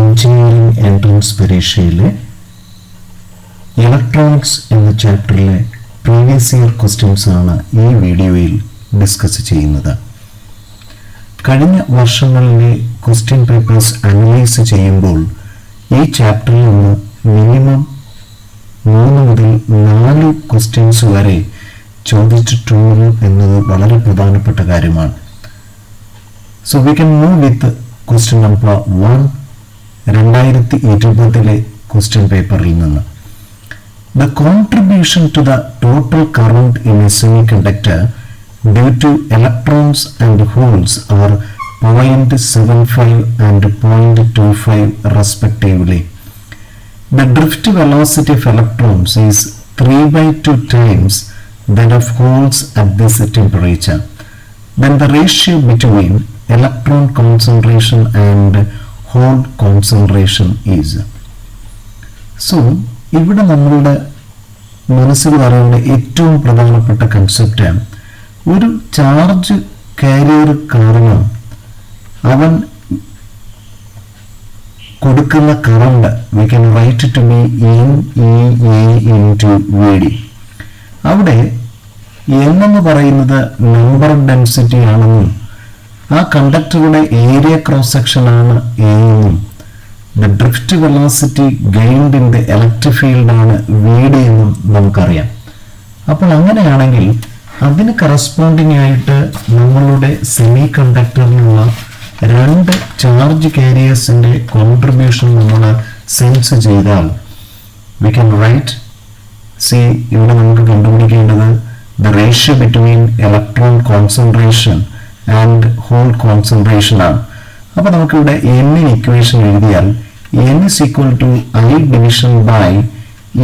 Engineering entrance പരീക്ഷയിലെ electronics എന്ന ചാപ്റ്ററിലെ previous year questions ആണ് ഈ വീഡിയോയിൽ ഡിസ്കസ് ചെയ്യുന്നത്. കഴിഞ്ഞ വർഷങ്ങളിലെ ക്വസ്റ്റ്യൻ പേപ്പേഴ്സ് അനലൈസ് ചെയ്യുമ്പോൾ ഈ ചാപ്റ്ററിൽ നിന്ന് മിനിമം 3 മുതൽ 4 ക്വസ്റ്റ്യൻസ് വരെ ചോദിച്ചിട്ടുണ്ട് എന്നത് വളരെ പ്രധാനപ്പെട്ട കാര്യമാണ്. So we can move with question number 1 2020 question പേപ്പറിൽ നിന്ന്. The contribution to the total current in a semiconductor due to electrons and holes are 0.75 and 0.25 respectively. The drift velocity of electrons is 3/2 times that of holes at this temperature. Then the ratio between electron concentration and hole concentration is. So, ഇവിടെ നമ്മളുടെ മനസ്സിൽ പറയുന്ന ഏറ്റവും പ്രധാനപ്പെട്ട concept, ഒരു charge carrier കാരണം അവൻ കൊടുക്കുന്ന current we can write to be NEET. അവിടെ N എന്ന് പറയുന്നത് നമ്പർ ഡെൻസിറ്റി ആണെന്നും ആ കണ്ടക്ടറുടെ ഏരിയ ക്രോസ് സെക്ഷൻ ആണ് A എന്നും the drift velocity gained in the electric field ആണ് VD എന്നും നമുക്കറിയാം. അപ്പോൾ അങ്ങനെയാണെങ്കിൽ അതിന് കറസ്പോണ്ടിങ് ആയിട്ട് നമ്മളുടെ സെമി കണ്ടക്ടറിലുള്ള 2 ചാർജ് കാരിയേഴ്സിന്റെ കോൺട്രിബ്യൂഷൻ നമ്മൾ സെൻസ് ചെയ്താൽ വി ക്യാൻ റൈറ്റ്, ഇവിടെ നമുക്ക് കണ്ടുപിടിക്കേണ്ടത് the ratio between electron concentration and hole concentration ആണ്. അപ്പോൾ നമുക്കിവിടെ N ഇക്വേഷൻ എഴുതിയാൽ N is equal to I division by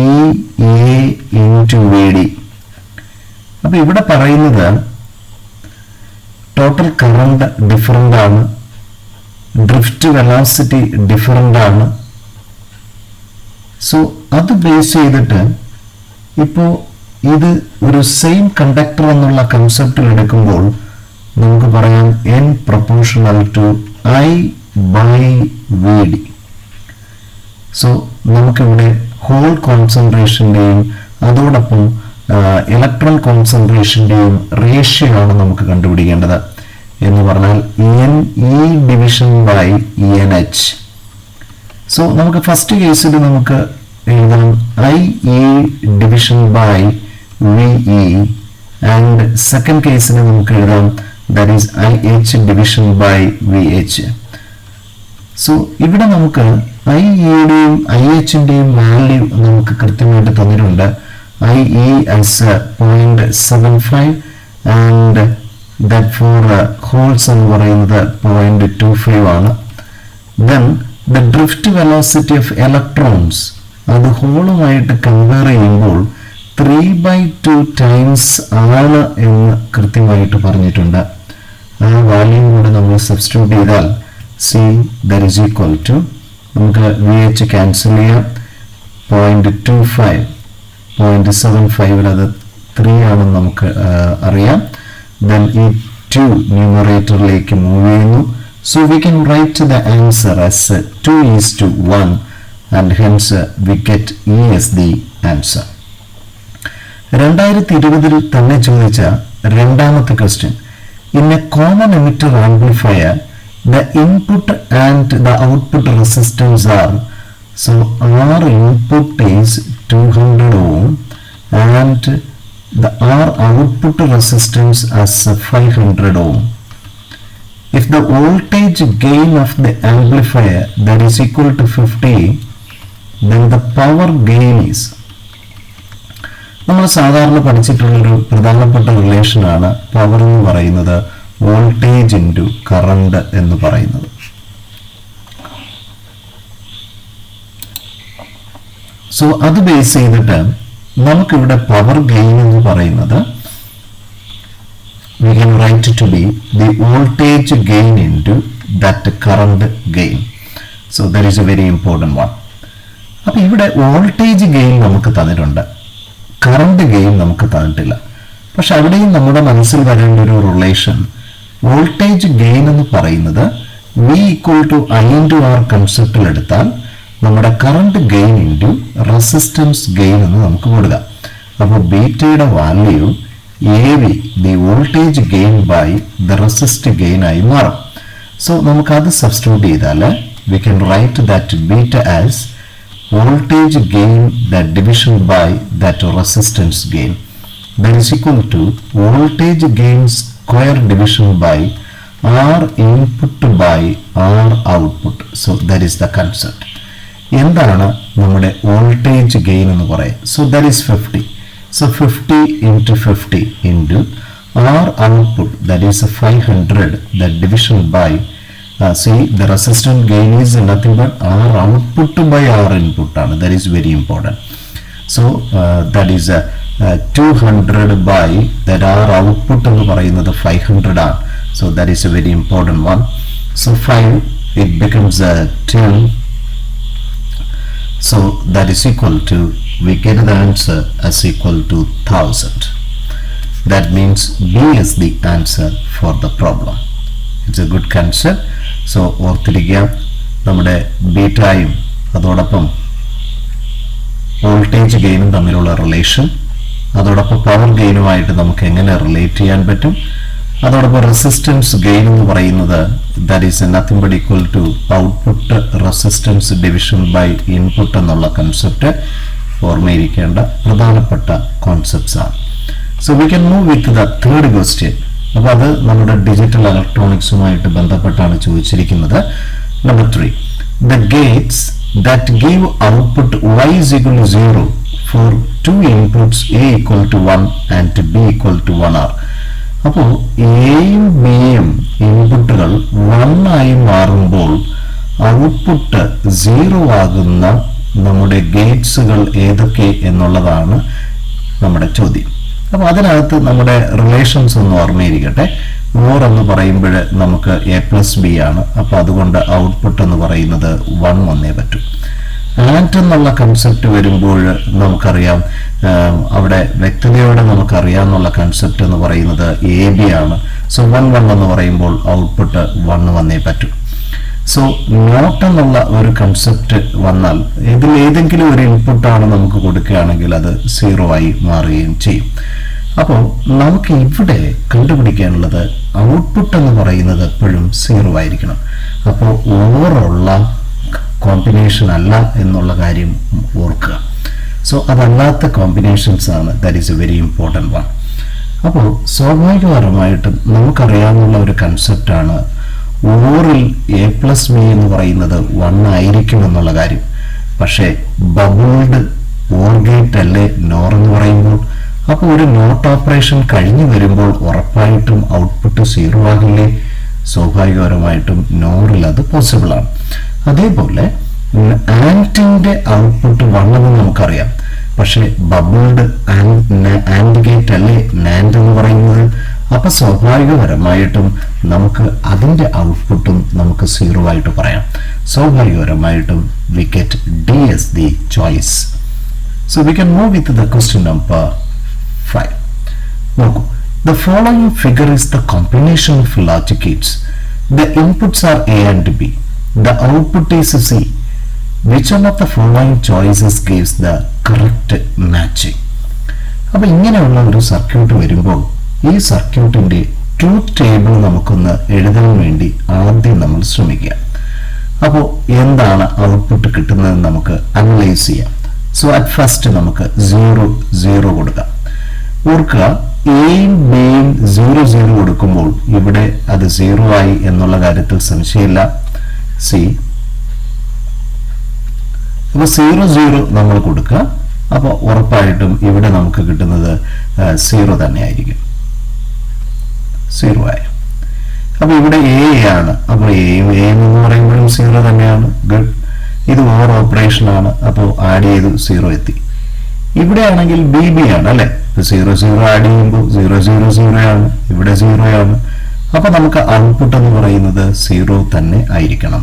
EA into VD. അപ്പോൾ ഇവിടെ പറയുന്നത് ടോട്ടൽ കറണ്ട് ഡിഫറൻ്റ് ആണ്, ഡ്രിഫ്റ്റ് വെലോസിറ്റി ഡിഫറൻ്റ് ആണ്. സോ അത് ബേസ് ചെയ്തിട്ട് ഇപ്പോൾ ഇത് ഒരു സെയിം കണ്ടക്ടർ എന്നുള്ള കൺസെപ്റ്റിൽ എടുക്കുമ്പോൾ നമുക്ക് പറയാം N proportional to I by VD. So നമുക്കിവിടെ ഹോൾ കോൺസെൻട്രേഷൻ്റെയും അതോടൊപ്പം ഇലക്ട്രോൺ കോൺസെൻട്രേഷൻ്റെയും റേഷ്യോ ആണ് നമുക്ക് കണ്ടുപിടിക്കേണ്ടത്. എന്ന് പറഞ്ഞാൽ NE division by NH. So നമുക്ക് ഫസ്റ്റ് കേസിൽ നമുക്ക് എഴുതാം IE division by VE and second കേസിൽ നമുക്ക് എഴുതാം that is IH division by VH. So ഇവിടെ നമുക്ക് IEയുടെയും IHന്റെയും വാല്യൂ നമുക്ക് കൃത്യമായിട്ട് തന്നിട്ടുണ്ട്. IE as 0.75 and that for holes എന്ന് പറയുന്നത് 0.25 ആണ്. Then the drift velocity of electrons അത് ഹോളുമായിട്ട് കമ്പയർ ചെയ്യുമ്പോൾ 3/2 ടൈംസ് ആണ് എന്ന് കൃത്യമായിട്ട് പറഞ്ഞിട്ടുണ്ട്. ആ വാല്യൂ കൂടെ നമ്മൾ സബ്സ്റ്റിറ്റ്യൂട്ട് ചെയ്താൽ that is equal to നമുക്ക് VH ക്യാൻസൽ ചെയ്യാം. 0.25 0.75 അത് 3 ആണെന്ന് നമുക്ക് അറിയാം. ദെൻ ഈ 2 ന്യൂമറേറ്ററിലേക്ക് മൂവ് ചെയ്യുന്നു. So we can write the answer as 2:1 and hence we get E as the answer. 2020 തന്നെ ചോദിച്ച രണ്ടാമത്തെ question, in A common emitter amplifier the input and the output resistance are, so R input is 200 ohm and the R output resistance as 500 ohm. If the voltage gain of the amplifier that is equal to 50, then the power gain is, നമ്മൾ സാധാരണ പഠിച്ചിട്ടുള്ളൊരു പ്രധാനപ്പെട്ട റിലേഷനാണ് power എന്ന് പറയുന്നത് voltage into current എന്ന് പറയുന്നത്. So അത് base ചെയ്തിട്ട് നമുക്കിവിടെ പവർ ഗെയിൻ എന്ന് പറയുന്നത് we can write it to be the voltage gain into that current gain. So that is a very important one. അപ്പോൾ ഇവിടെ വോൾട്ടേജ് ഗെയിൻ നമുക്ക് തന്നിട്ടുണ്ട്, കറണ്ട് ഗെയിൻ നമുക്ക് തന്നിട്ടില്ല. പക്ഷെ അവിടെയും നമ്മുടെ മനസ്സിൽ വരേണ്ട ഒരു റിലേഷൻ, വോൾട്ടേജ് ഗെയിൻ എന്ന് പറയുന്നത് V equal to I into R കൺസെപ്റ്റിൽ എടുത്താൽ നമ്മുടെ current gain into resistance gain എന്ന് നമുക്ക് കൊടുക്കാം. അപ്പോൾ ബീറ്റയുടെ value AV the voltage gain by the resist gain ആയി മാറും. സോ നമുക്കത് സബ്സ്റ്റിറ്റ്യൂട്ട് ചെയ്താൽ we can write that beta as voltage gain that division by that resistance gain, that is equal to voltage gain square division by R input by R output. So that is the concept. എന്താണ് നമ്മുടെ voltage gain എന്ന് പറയും? So that is 50. So 50 into 50 into R output, that is 500, that division by see the resistance gain is nothing but R output by R input ആണ്. That is very important. So that is 200 by that R output എന്ന് പറയുന്നത് 500 ആണ്. So that is a very important one. So 5 it becomes 10. So that is equal to, we get the answer as equal to 1000. That means B is the answer for the problem. It's a good concept. So ഓർത്തിരിക്കുക, നമ്മുടെ ബീറ്റായും അതോടൊപ്പം voltage ഗെയിനും തമ്മിലുള്ള relation, അതോടൊപ്പം power ഗെയിനുമായിട്ട് നമുക്ക് എങ്ങനെ relate ചെയ്യാൻ പറ്റും, അതോടൊപ്പം റെസിസ്റ്റൻസ് ഗെയിൻ എന്ന് പറയുന്നത് that is nothing but equal to output resistance division by input എന്നുള്ള കൺസെപ്റ്റ് ഓർമ്മയിരിക്കേണ്ട പ്രധാനപ്പെട്ട കോൺസെപ്റ്റ്സ് ആണ്. So we can move with the third question. അപ്പോൾ അത് നമ്മുടെ ഡിജിറ്റൽ ഇലക്ട്രോണിക്സുമായിട്ട് ബന്ധപ്പെട്ടാണ് ചോദിച്ചിരിക്കുന്നത്. Number 3, the gates that give output y is equal to 0 for 2 inputs a equal to 1 and b equal to 1 are. അപ്പോൾ എയും ബിയും ഇൻപുട്ടുകൾ 1 ആയി മാറുമ്പോൾ ഔട്ട്പുട്ട് 0 ആകുന്ന നമ്മുടെ ഗേറ്റ്സുകൾ ഏതൊക്കെ എന്നുള്ളതാണ് നമ്മുടെ ചോദ്യം. അപ്പോൾ അതിനകത്ത് നമ്മുടെ റിലേഷൻസ് ഒന്ന് ഓർമ്മയിരിക്കട്ടെ. ഓർ എന്ന് പറയുമ്പോൾ നമുക്ക് A+B ആണ്. അപ്പോൾ അതുകൊണ്ട് ഔട്ട്പുട്ട് എന്ന് പറയുന്നത് 1 വന്നേ പറ്റും. ആൻഡ് എന്നുള്ള കൺസെപ്റ്റ് വരുമ്പോൾ നമുക്കറിയാം, അവിടെ വ്യക്തതയോടെ നമുക്കറിയാമെന്നുള്ള കൺസെപ്റ്റ് എന്ന് പറയുന്നത് AB ആണ്. സോ 1 1 എന്ന് പറയുമ്പോൾ ഔട്ട്പുട്ട് 1 വന്നേ പറ്റും. സോ നോട്ട് എന്നുള്ള ഒരു കൺസെപ്റ്റ് വന്നാൽ ഇതിൽ ഏതെങ്കിലും ഒരു ഇൻപുട്ടാണ് നമുക്ക് കൊടുക്കുകയാണെങ്കിൽ അത് 0 ആയി മാറുകയും ചെയ്യും. അപ്പോൾ നമുക്ക് ഇവിടെ കണ്ടുപിടിക്കാനുള്ളത് ഔട്ട്പുട്ട് എന്ന് പറയുന്നത് എപ്പോഴും 0 ആയിരിക്കണം. അപ്പോൾ ഓവറുള്ള കോമ്പിനേഷൻ അല്ല എന്നുള്ള കാര്യം ഓർക്കുക. സോ അതല്ലാത്ത കോമ്പിനേഷൻസ് ആണ്, that is a very important one. അപ്പോൾ സ്വാഭാവികപരമായിട്ടും നമുക്കറിയാവുന്ന ഒരു കൺസെപ്റ്റാണ് ഓറിൽ A+B എന്ന് പറയുന്നത് 1 ആയിരിക്കും എന്നുള്ള കാര്യം. പക്ഷേ ബബിൾഡ് ഓർ ഗേറ്റ് അല്ലേ നോർ എന്ന് പറയുമ്പോൾ, അപ്പോൾ ഒരു നോട്ട് ഓപ്പറേഷൻ കഴിഞ്ഞു വരുമ്പോൾ ഉറപ്പായിട്ടും ഔട്ട്പുട്ട് 0 ആകില്ലേ? സ്വാഭാവികപരമായിട്ടും നോറിൽ അത് പോസിബിൾ ആണ്. അതേപോലെ ആൻഡിന്റെ ഔട്ട്പുട്ട് 1 എന്ന് നമുക്കറിയാം. പക്ഷേ ബബിൾഡ് ആൻഡ് ഗേറ്റ് അല്ലേ നാൻഡ് എന്ന് പറയുന്നത്. അപ്പൊ സ്വാഭാവികപരമായിട്ടും നമുക്ക് അതിന്റെ ഔട്ട്പുട്ടും നമുക്ക് 0 ആയിട്ട് പറയാം. സ്വാഭാവികപരമായിട്ടും we get D as the choice. So we can move with the question number 5. നോക്കൂ, the following figure is the combination of logic gates. The inputs are A and B. The output is C. Which one of the following choices gives the correct matching? അപ്പോൾ ഇങ്ങനെയുള്ള ഒരു circuit വരുമ്പോൾ ഈ സർക്യൂട്ടിന്റെ truth table നമുക്കൊന്ന് എഴുതാൻ വേണ്ടി ആദ്യം നമ്മൾ ശ്രമിക്കുക. അപ്പോൾ എന്താണ് ഔട്ട്പുട്ട് കിട്ടുന്നതെന്ന് നമുക്ക് അനലൈസ് ചെയ്യാം. സോ അറ്റ് ഫസ്റ്റ് നമുക്ക് 0 0 കൊടുക്കാം. ഓർക്കുക, എയും ബിയും 0 0 കൊടുക്കുമ്പോൾ ഇവിടെ അത് 0 ആയി എന്നുള്ള കാര്യത്തിൽ സംശയമില്ല. സി അപ്പോൾ 0 0 നമ്മൾ കൊടുക്കുക. അപ്പോൾ ഉറപ്പായിട്ടും ഇവിടെ നമുക്ക് കിട്ടുന്നത് 0 തന്നെ ആയിരിക്കും. 0 ആയി. അപ്പോൾ ഇവിടെ എ ആണ്. അപ്പോൾ എ എന്ന് പറയുമ്പോഴും 0 തന്നെയാണ്. ഗുഡ്. ഇത് ഓർ ഓപ്പറേഷൻ ആണ്. അപ്പോൾ ആഡ് ചെയ്തു 0 എത്തി. ഇവിടെ ആണെങ്കിൽ ബി ആണ് അല്ലെ. 0 0 ആഡ് ചെയ്യുമ്പോൾ 0 0 0 ആണ്. ഇവിടെ 0 ആണ്. അപ്പൊ നമുക്ക് ഔട്ട്പുട്ട് എന്ന് പറയുന്നത് 0 തന്നെ ആയിരിക്കണം.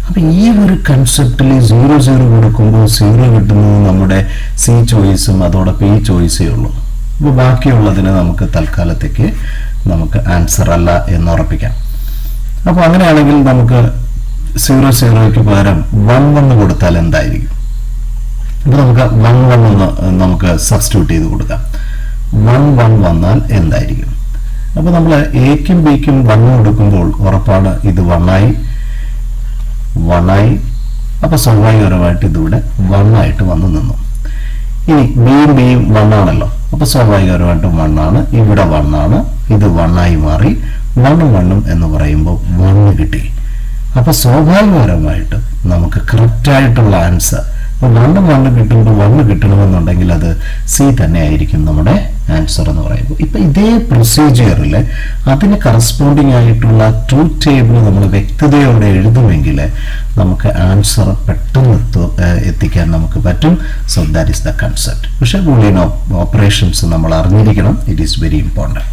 അപ്പൊ ഈ ഒരു കൺസെപ്റ്റിൽ 0 0 കൊടുക്കുമ്പോൾ 0 കിട്ടുന്നത് നമ്മുടെ സി ചോയ്സും അതോടൊപ്പം ഈ ചോയ്സേ ഉള്ളൂ. അപ്പോൾ ബാക്കിയുള്ളതിന് നമുക്ക് തൽക്കാലത്തേക്ക് നമുക്ക് ആൻസർ അല്ല എന്ന് ഉറപ്പിക്കാം. അപ്പോൾ അങ്ങനെയാണെങ്കിൽ നമുക്ക് 00ക്ക് പകരം 11 കൊടുത്താൽ എന്തായിരിക്കും? അപ്പോൾ നമുക്ക് 11 ഒന്ന് നമുക്ക് സബ്സ്റ്റിറ്റ്യൂട്ട് ചെയ്ത് കൊടുക്കാം. 11 വന്നാൽ എന്തായിരിക്കും? അപ്പോൾ നമ്മൾ എക്കും ബിക്കും 1 കൊടുക്കുമ്പോൾ ഉറപ്പാണ് ഇത് 1 ആയി. അപ്പോൾ സ്വാഭാവികപരമായിട്ട് ഇതിവിടെ 1 ആയിട്ട് വന്നു നിന്നു. ഇനി ബിയും 1 ആണല്ലോ, അപ്പോൾ സ്വാഭാവികപരമായിട്ട് 1 ആണ്, ഇവിടെ 1 ആണ്, ഇത് 1 ആയി മാറി. 1 എന്ന് പറയുമ്പോൾ 1 കിട്ടി. അപ്പോൾ സ്വാഭാവികപരമായിട്ട് നമുക്ക് കറക്റ്റ് ആയിട്ടുള്ള ആൻസർ, അപ്പോൾ 1 കിട്ടുമ്പോൾ 1 കിട്ടണമെന്നുണ്ടെങ്കിൽ അത് സി തന്നെ ആയിരിക്കും നമ്മുടെ ആൻസർ എന്ന് പറയുമ്പോൾ. ഇപ്പം ഇതേ പ്രൊസീജിയറിൽ അതിന് കറസ്പോണ്ടിങ് ആയിട്ടുള്ള ട്രൂത്ത് ടേബിൾ നമ്മൾ വ്യക്തതയോടെ എഴുതുമെങ്കിൽ നമുക്ക് ആൻസർ പെട്ടെന്ന് എത്തിക്കാൻ നമുക്ക് പറ്റും. So that is the concept. പക്ഷേ ബൂളിയൻ ഓപ്പറേഷൻസ് നമ്മൾ അറിഞ്ഞിരിക്കണം. It is very important.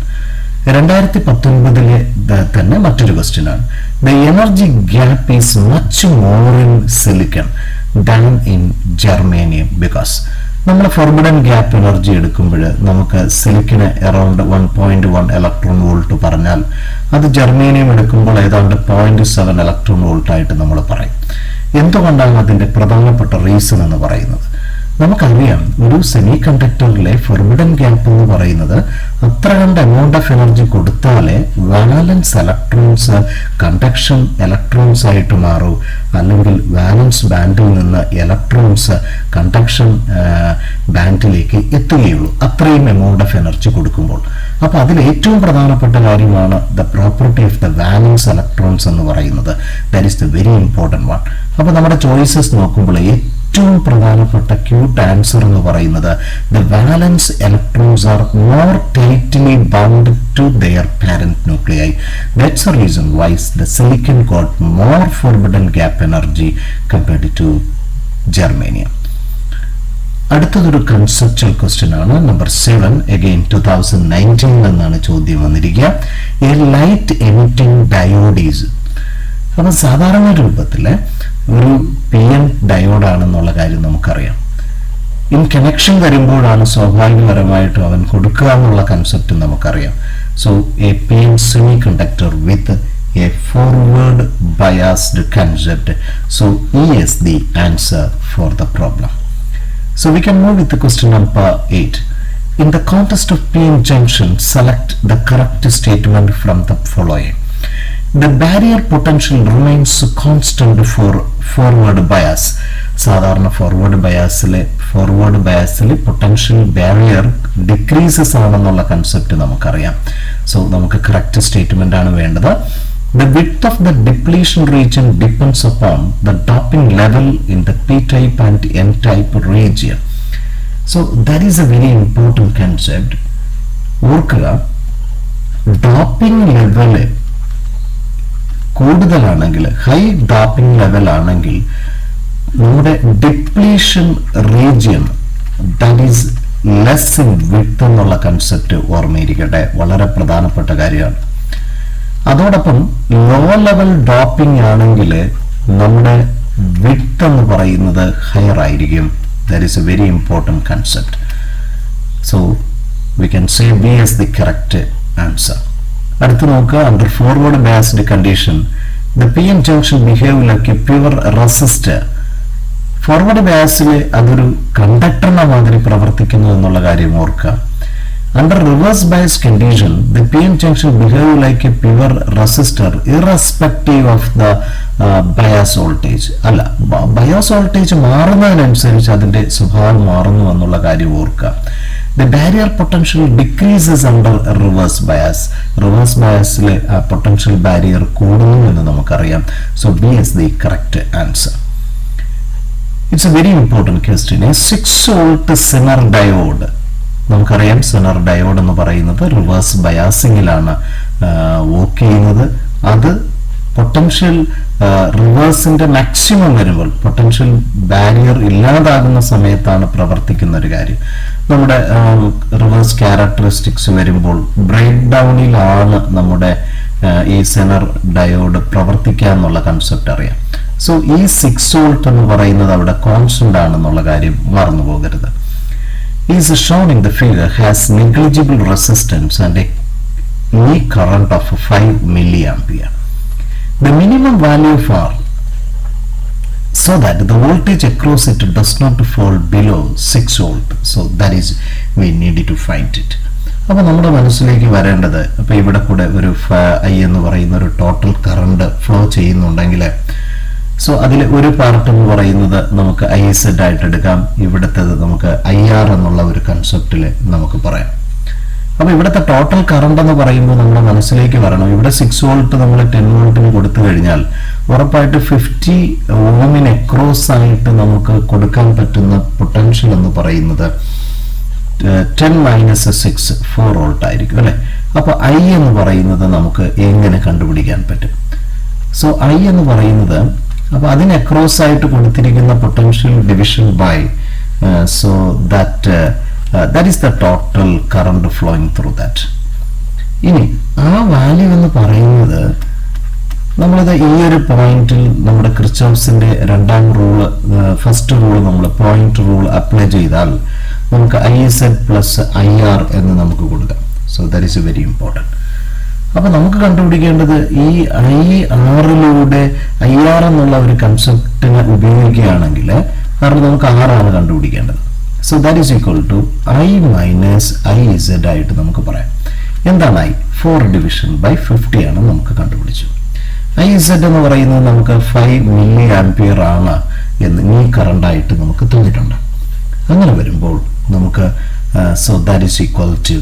2019 തന്നെ മറ്റൊരു ക്വസ്റ്റ്യൻ ആണ്. The energy gap is much more in silicon than in germanium because നമ്മൾ ഫോർബിഡൻ ഗ്യാപ്പ് എനർജി എടുക്കുമ്പോൾ നമുക്ക് സിലിക്കിന് അറൌണ്ട് 1.1 ഇലക്ട്രോൺ വോൾട്ട് പറഞ്ഞാൽ അത് ജർമേനിയം എടുക്കുമ്പോൾ ഏതാണ്ട് 0.7 ഇലക്ട്രോൺ വോൾട്ട് ആയിട്ട് നമ്മൾ പറയും. എന്തുകൊണ്ടാണ് അതിന്റെ പ്രധാനപ്പെട്ട റീസൺ എന്ന് പറയുന്നത്? നമുക്കറിയാം, ഒരു സെമി കണ്ടക്ടറിലെ ഫോർബിഡൻ ഗ്യാപ്പ് എന്ന് പറയുന്നത് അത്ര കണ്ട് എമൗണ്ട് ഓഫ് എനർജി കൊടുത്താലേ വാലൻസ് ഇലക്ട്രോൺസ് കണ്ടക്ഷൻ ഇലക്ട്രോൺസ് ആയിട്ട് മാറൂ, അല്ലെങ്കിൽ വാലൻസ് ബാൻഡിൽ നിന്ന് ഇലക്ട്രോൺസ് കണ്ടക്ഷൻ ബാൻഡിലേക്ക് എത്തുകയുള്ളൂ, അത്രയും എമൗണ്ട് ഓഫ് എനർജി കൊടുക്കുമ്പോൾ. അപ്പോൾ അതിൽ ഏറ്റവും പ്രധാനപ്പെട്ട കാര്യമാണ് the property of the valence electrons എന്ന് പറയുന്നത്. That is the very important one. അപ്പോൾ നമ്മുടെ ചോയ്സസ് നോക്കുമ്പോൾ ഏറ്റവും പ്രധാനപ്പെട്ട ക്യൂട്ട് ആൻസർ എന്ന് പറയുന്നത് the valence electrons are more tightly bound to their parent nuclei. That's a reason why the silicon got more forbidden gap energy compared to germanium. അടുത്തതൊരു conceptual question ആണ്. Number 7 again 2019 എന്നാണ് ചോദ്യം വന്നിരിക്കുക. A light emitting diode is. അപ്പം സാധാരണ രൂപത്തിൽ ഒരു PN ഡയോഡാണെന്നുള്ള കാര്യം നമുക്കറിയാം. ഇൻ കണക്ഷൻ വരുമ്പോഴാണ് സ്വാഭാവികപരമായിട്ടും അവൻ കൊടുക്കുക എന്നുള്ള കൺസെപ്റ്റ് നമുക്കറിയാം. So A PN semi conductor with a forward biased concept. So E is the answer for the problem. So we can move with the question number 8. In the context of PN junction, select the correct statement from the following. The barrier potential remains constant for forward bias. സാധാരണ forward ബയാസിൽ potential barrier decreases ആണെന്നുള്ള concept നമുക്കറിയാം. So നമുക്ക് correct statement ആണ് വേണ്ടത്. The width of the depletion region depends upon the doping level in the p-type and n-type region. So that is a very important concept. ഓർക്കുക, doping level കൂടുതലാണെങ്കിൽ, high doping level ആണെങ്കിൽ നമ്മുടെ depletion region that is less in width എന്നുള്ള concept ഓർമ്മയിരിക്കട്ടെ. വളരെ പ്രധാനപ്പെട്ട കാര്യമാണ്. അതോടൊപ്പം low level doping ആണെങ്കിൽ നമ്മുടെ വിഡ്ത്ത് എന്ന് പറയുന്നത് ഹയർ ആയിരിക്കും. That is a very important concept. So we can say B as the correct answer. അടുത്ത് നോക്കുക, under forward biased condition the PN junction behave like a pure resistor. Forward ബയാസിൽ അതൊരു കണ്ടക്ടറിനെ മാതിരി പ്രവർത്തിക്കുന്നു എന്നുള്ള കാര്യം ഓർക്കുക. Under reverse bias condition, the PN junction behave like a pure resistor irrespective of the bias voltage. അല്ല, bias voltage മാറുന്നതിനനുസരിച്ച് അതിന്റെ സ്വഭാവം മാറുന്നു എന്നുള്ള കാര്യം ഓർക്കുക. The barrier potential decreases under reverse bias. Reverse biasൽ potential barrier കൂടുന്നു എന്ന് നമുക്കറിയാം. So B is the correct answer. It's a very important question. A 6-volt Zener diode. നമുക്കറിയാം സെനർ ഡയോഡ് എന്ന് പറയുന്നത് റിവേഴ്സ് ബയാസിങ്ങിലാണ് വർക്ക് ചെയ്യുന്നത്. അത് പൊട്ടൻഷ്യൽ റിവേഴ്സിന്റെ മാക്സിമം വരുമ്പോൾ, potential barrier ഇല്ലാതാകുന്ന സമയത്താണ് പ്രവർത്തിക്കുന്ന ഒരു കാര്യം. നമ്മുടെ റിവേഴ്സ് ക്യാരക്ടറിസ്റ്റിക്സ് വരുമ്പോൾ ബ്രേക്ക് ഡൗണിലാണ് നമ്മുടെ ഈ സെനർ ഡയോഡ് പ്രവർത്തിക്കുക എന്നുള്ള കൺസെപ്റ്റ് അറിയാം. സോ ഈ 6 വോൾട്ട് എന്ന് പറയുന്നത് അവിടെ കോൺസ്റ്റന്റ് ആണെന്നുള്ള കാര്യം മറന്നു പോകരുത്. Is shown in the figure has negligible resistance and a current of 5 milliampere. the minimum value of R, so that the voltage across it does not fall below 6 volt. So that is we need to find it. അപ്പോൾ നമ്മുടെ മനസ്സിലേക്ക് വരേണ്ടത്, അപ്പോൾ ഇവിടെ കൂടെ ഒരു I എന്ന് പറയുന്ന ഒരു ടോട്ടൽ കറണ്ട് ഫ്ലോ ചെയ്യുന്നുണ്ടെങ്കിൽ, സോ അതിൽ ഒരു പാർട്ട് എന്ന് പറയുന്നത് നമുക്ക് IZ ആയിട്ട് എടുക്കാം, ഇവിടുത്തേത് നമുക്ക് IR എന്നുള്ള ഒരു കൺസെപ്റ്റിൽ നമുക്ക് പറയാം. അപ്പോൾ ഇവിടുത്തെ ടോട്ടൽ കറണ്ട് എന്ന് പറയുമ്പോൾ നമ്മുടെ മനസ്സിലേക്ക് വരണം, ഇവിടെ 6 വോൾട്ട് നമ്മൾ 10 വോൾട്ടിന് കൊടുത്തു കഴിഞ്ഞാൽ ഉറപ്പായിട്ട് 50 ഓമിന് അക്രോസ് ആയിട്ട് നമുക്ക് കൊടുക്കാൻ പറ്റുന്ന പൊട്ടൻഷ്യൽ എന്ന് പറയുന്നത് 10 മൈനസ് 6 4 വോൾട്ട് ആയിരിക്കും അല്ലേ. അപ്പോൾ I എന്ന് പറയുന്നത് നമുക്ക് എങ്ങനെ കണ്ടുപിടിക്കാൻ പറ്റും? സോ I എന്ന് പറയുന്നത്, അപ്പോൾ അതിന് അക്രോസ് ആയിട്ട് കൊടുത്തിരിക്കുന്ന potential division by, so that is the total current flowing through that. ഇനി ആ വാല്യൂ എന്ന് പറയുന്നത് നമ്മളത് ഈ ഒരു പോയിന്റിൽ നമ്മുടെ ക്രിച്ചോഫ്സിന്റെ രണ്ടാം റൂള്, ഫസ്റ്റ് റൂൾ നമ്മൾ പോയിന്റ് റൂൾ അപ്ലൈ ചെയ്താൽ നമുക്ക് IZ പ്ലസ് IR എന്ന് നമുക്ക് കൊടുക്കാം. So that is very important. അപ്പോൾ നമുക്ക് കണ്ടുപിടിക്കേണ്ടത് ഈ IR-ലൂടെ IR എന്നുള്ള ഒരു കൺസെപ്റ്റിനെ ഉപയോഗിക്കുകയാണെങ്കിൽ, കാരണം നമുക്ക് R ആണ് കണ്ടുപിടിക്കേണ്ടത്. So that is equal to I minus IZ ആയിട്ട് നമുക്ക് പറയാം. എന്താണ് I? 4 division by 50 ആണ് നമുക്ക് കണ്ടുപിടിച്ചു. IZ എന്ന് പറയുന്നത് നമുക്ക് 5 മില്ലി ആംപിയർ ആണ് എന്ന് ഈ കറണ്ട് ആയിട്ട് നമുക്ക് തന്നിട്ടുണ്ട്. അങ്ങനെ വരുമ്പോൾ നമുക്ക് so that is equal to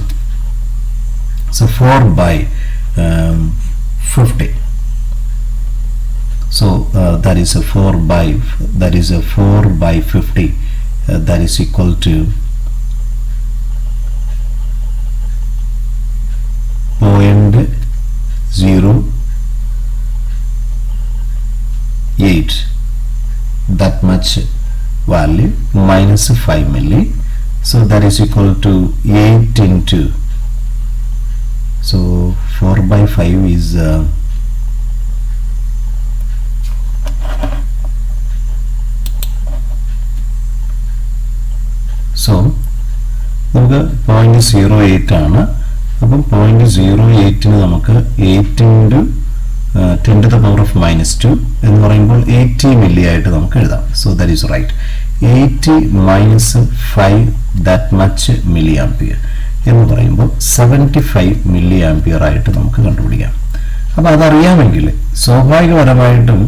4 by 50. So that is a 4 by 50. That is equal to 0.08, that much value, minus 5 milli. So that is equal to 8 into, so 4 by 5 is so നമുക്ക് 0.08 ആണ്. അപ്പം 0.08ന് നമുക്ക് 8 into 10 to the power of minus 2 എന്ന് പറയുമ്പോൾ 80 milli ആയിട്ട് നമുക്ക് എഴുതാം. So that is right. 80 minus 5 that much milli ampere എന്ന് പറയുമ്പോൾ 75 മില്ലി ആംപിയർ ആയിട്ട് നമുക്ക് കണ്ടുപിടിക്കാം. അപ്പോൾ അതറിയാമെങ്കിൽ സ്വാഭാവികപരമായിട്ടും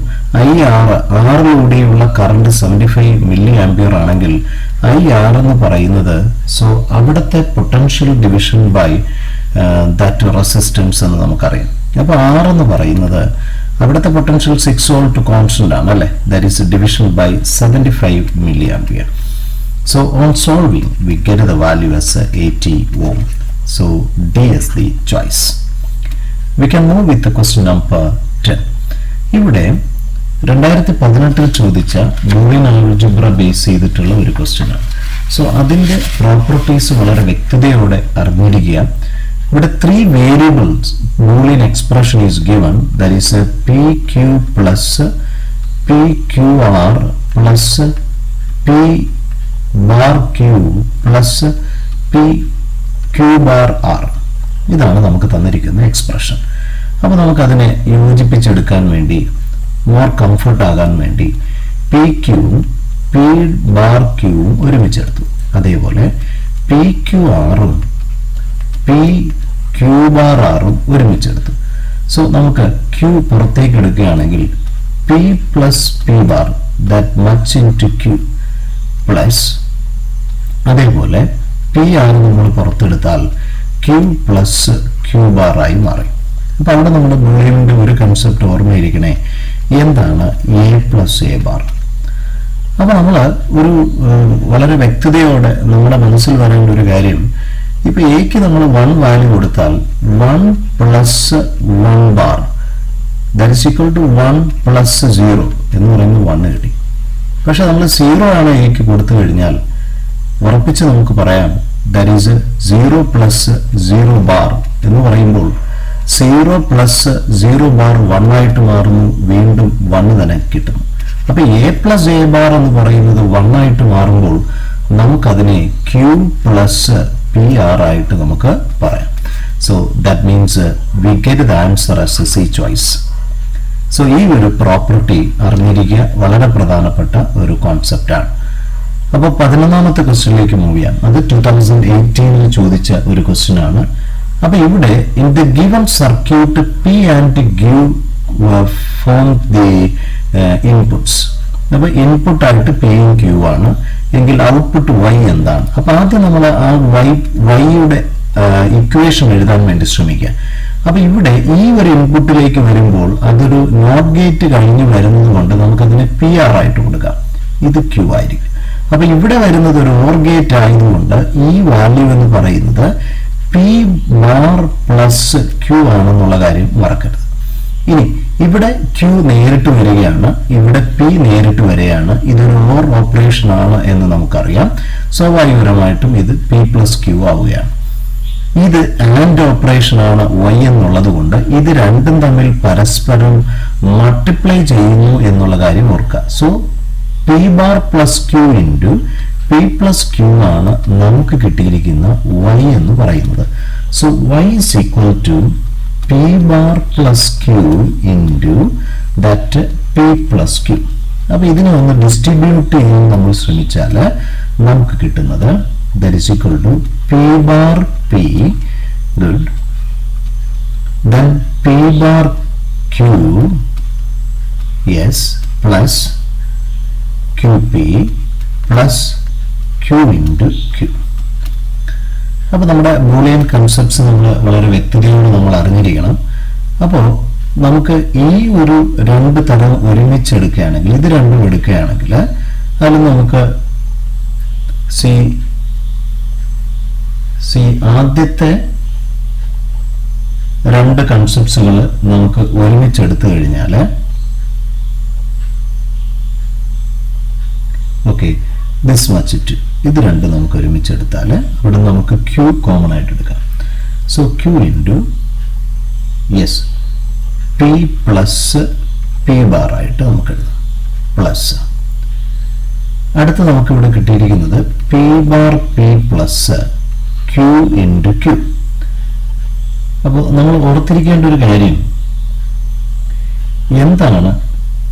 ആറിലൂടെയുള്ള കറണ്ട് 75 മില്ലി ആംപിയർ ആണെങ്കിൽ IR എന്ന് പറയുന്നത്, സോ അവിടുത്തെ potential division by that resistance എന്ന് നമുക്കറിയാം. അപ്പോൾ R എന്ന് പറയുന്നത് അവിടുത്തെ പൊട്ടൻഷ്യൽ 6 വോൾട്ട് കോൺസ്റ്റന്റ് ആണ് അല്ലേ. That is division by 75 milli ampere. So on solving we get the value as 80 ohm. So D is the choice. We can move with the question number 10. ഇവിടെ 2018 ചോദിച്ച Boolean algebra base ചെയ്തിട്ടുള്ള ഒരു question ആണ്. So അതിൻ്റെ properties വളരെ വ്യക്തതയോടെ അറിഞ്ഞിരിക്കുക. ഇവിടെ 3 variables Boolean expression is given, that is PQ plus PQR plus P bar Q plus PQ bar R. ഇതാണ് നമുക്ക് തന്നിരിക്കുന്ന എക്സ്പ്രഷൻ. അപ്പോൾ നമുക്കതിനെ യോജിപ്പിച്ചെടുക്കാൻ വേണ്ടി, മോർ കംഫർട്ട് ആകാൻ വേണ്ടി PQവും P ബാർ Qവും ഒരുമിച്ചെടുത്തു. അതേപോലെ PQRും PQ ബാർ Rഉം ഒരുമിച്ചെടുത്തു. സോ നമുക്ക് Q പുറത്തേക്ക് എടുക്കുകയാണെങ്കിൽ P plus P bar that much into Q plus, അതേപോലെ PR നമ്മൾ പുറത്തെടുത്താൽ Q പ്ലസ് Q ബാർ ആയി മാറി. അപ്പോൾ അവിടെ നമ്മുടെ ബൂളിയന്റെ ഒരു കൺസെപ്റ്റ് ഓർമ്മയിരിക്കണേ, എന്താണ് A പ്ലസ് A ബാർ. അപ്പോൾ നമ്മൾ ഒരു വളരെ വ്യക്തതയോടെ നമ്മുടെ മനസ്സിൽ വരേണ്ട ഒരു കാര്യം, ഇപ്പോൾ എക്ക് നമ്മൾ 1 വാല്യൂ കൊടുത്താൽ 1 plus 1 bar that is equal to 1 plus 0 എന്ന് പറയുന്നത് 1 കിട്ടി. പക്ഷെ നമ്മൾ 0 ആണ് എക്ക് കൊടുത്തു കഴിഞ്ഞാൽ ഉറപ്പിച്ച് നമുക്ക് പറയാം ദാറ്റ് ഈസ് 0 പ്ലസ് 0 ബാർ എന്ന് പറയുമ്പോൾ 0 പ്ലസ് 0 ബാർ 1 ആയിട്ട് മാറുന്നു, വീണ്ടും 1 തന്നെ കിട്ടുന്നു. അപ്പൊ A പ്ലസ് A ബാർ എന്ന് പറയുന്നത് 1 ആയിട്ട് മാറുമ്പോൾ നമുക്കതിനെ Q പ്ലസ് PR ആയിട്ട് നമുക്ക് പറയാം. So that means we get the answer as C choice. So ഈ ഒരു പ്രോപ്പർട്ടി അറിഞ്ഞിരിക്കുക വളരെ പ്രധാനപ്പെട്ട ഒരു കോൺസെപ്റ്റാണ്. അപ്പോൾ 11ാമത്തെ ക്വസ്റ്റ്യനിലേക്ക് മൂവ് ചെയ്യാം. അത് 2018 ചോദിച്ച ഒരു ക്വസ്റ്റ്യൻ ആണ്. അപ്പൊ ഇവിടെ in the given circuit P and Q form the inputs. അപ്പൊ ഇൻപുട്ട് ആയിട്ട് പിയും ക്യൂ ആണ് എങ്കിൽ ഔട്ട്പുട്ട് വൈ എന്താണ്? അപ്പൊ ആദ്യം നമ്മൾ ആ വൈയുടെ ഇക്വേഷൻ എഴുതാൻ വേണ്ടി ശ്രമിക്കുക. അപ്പൊ ഇവിടെ ഈ ഒരു ഇൻപുട്ടിലേക്ക് വരുമ്പോൾ അതൊരു നോട്ട് ഗേറ്റ് കഴിഞ്ഞ് വരുന്നത് കൊണ്ട് നമുക്കതിനെ പി ആർ ആയിട്ട് കൊടുക്കാം. ഇത് ക്യൂ ആയിരിക്കും. അപ്പൊ ഇവിടെ വരുന്നത് ഒരു ഓർ ഗേറ്റ് ആയതുകൊണ്ട് ഈ വാല്യൂ എന്ന് പറയുന്നത് പി ബാർ പ്ലസ് ക്യൂ ആണെന്നുള്ള കാര്യം മറക്കരുത്. ഇനി ഇവിടെ ക്യൂ നേരിട്ട് വരികയാണ്, ഇവിടെ പി നേരിട്ട് വരികയാണ്. ഇതൊരു ഓർ ഓപ്പറേഷൻ ആണ് എന്ന് നമുക്കറിയാം. സ്വാഭാവികപരമായിട്ടും ഇത് പി പ്ലസ് ക്യൂ ആവുകയാണ്. ഇത് ആൻഡ് ഓപ്പറേഷൻ ആണ് വൈ എന്നുള്ളത് കൊണ്ട് ഇത് രണ്ടും തമ്മിൽ പരസ്പരം മൾട്ടിപ്ലൈ ചെയ്യുന്നു എന്നുള്ള കാര്യം ഓർക്കുക. So P bar plus Q into P plus Q ആണ് നമുക്ക് കിട്ടിയിരിക്കുന്ന വൈ എന്ന് പറയുന്നത്. So Y is equal to P bar plus Q into that P plus Q. അപ്പൊ ഇതിനെ ഒന്ന് ഡിസ്ട്രിബ്യൂട്ട് ചെയ്യാൻ നമ്മൾ ശ്രമിച്ചാൽ നമുക്ക് കിട്ടുന്നത് that is equal to P bar P, good, then P bar Q, yes, plus QP plus Q into Q. അപ്പോൾ നമ്മുടെ ബൂളിയൻ കൺസെപ്റ്റ്സ് നമ്മൾ വളരെ വ്യക്തതയോടെ നമ്മൾ അറിഞ്ഞിരിക്കണം. അപ്പോൾ നമുക്ക് ഈ ഒരു രണ്ട് തരം ഒരുമിച്ചെടുക്കുകയാണെങ്കിൽ, ഇത് രണ്ടും എടുക്കുകയാണെങ്കിൽ അതിൽ നമുക്ക് ആദ്യത്തെ രണ്ട് കൺസെപ്റ്റ്സുകൾ നമുക്ക് ഒരുമിച്ചെടുത്തു കഴിഞ്ഞാൽ ഓക്കെ ദിസ് മച്ച് ഇറ്റ്, ഇത് രണ്ട് നമുക്ക് ഒരുമിച്ചെടുത്താൽ അവിടെ നമുക്ക് ക്യൂ കോമൺ ആയിട്ട് എടുക്കാം. So Q into yes P plus P bar ആയിട്ട് നമുക്ക് എഴുതാം പ്ലസ്. അടുത്ത് നമുക്ക് ഇവിടെ കിട്ടിയിരിക്കുന്നത് P bar P plus Q into Q. അപ്പോൾ നമ്മൾ ഓർത്തിരിക്കേണ്ട ഒരു കാര്യം എന്താണ്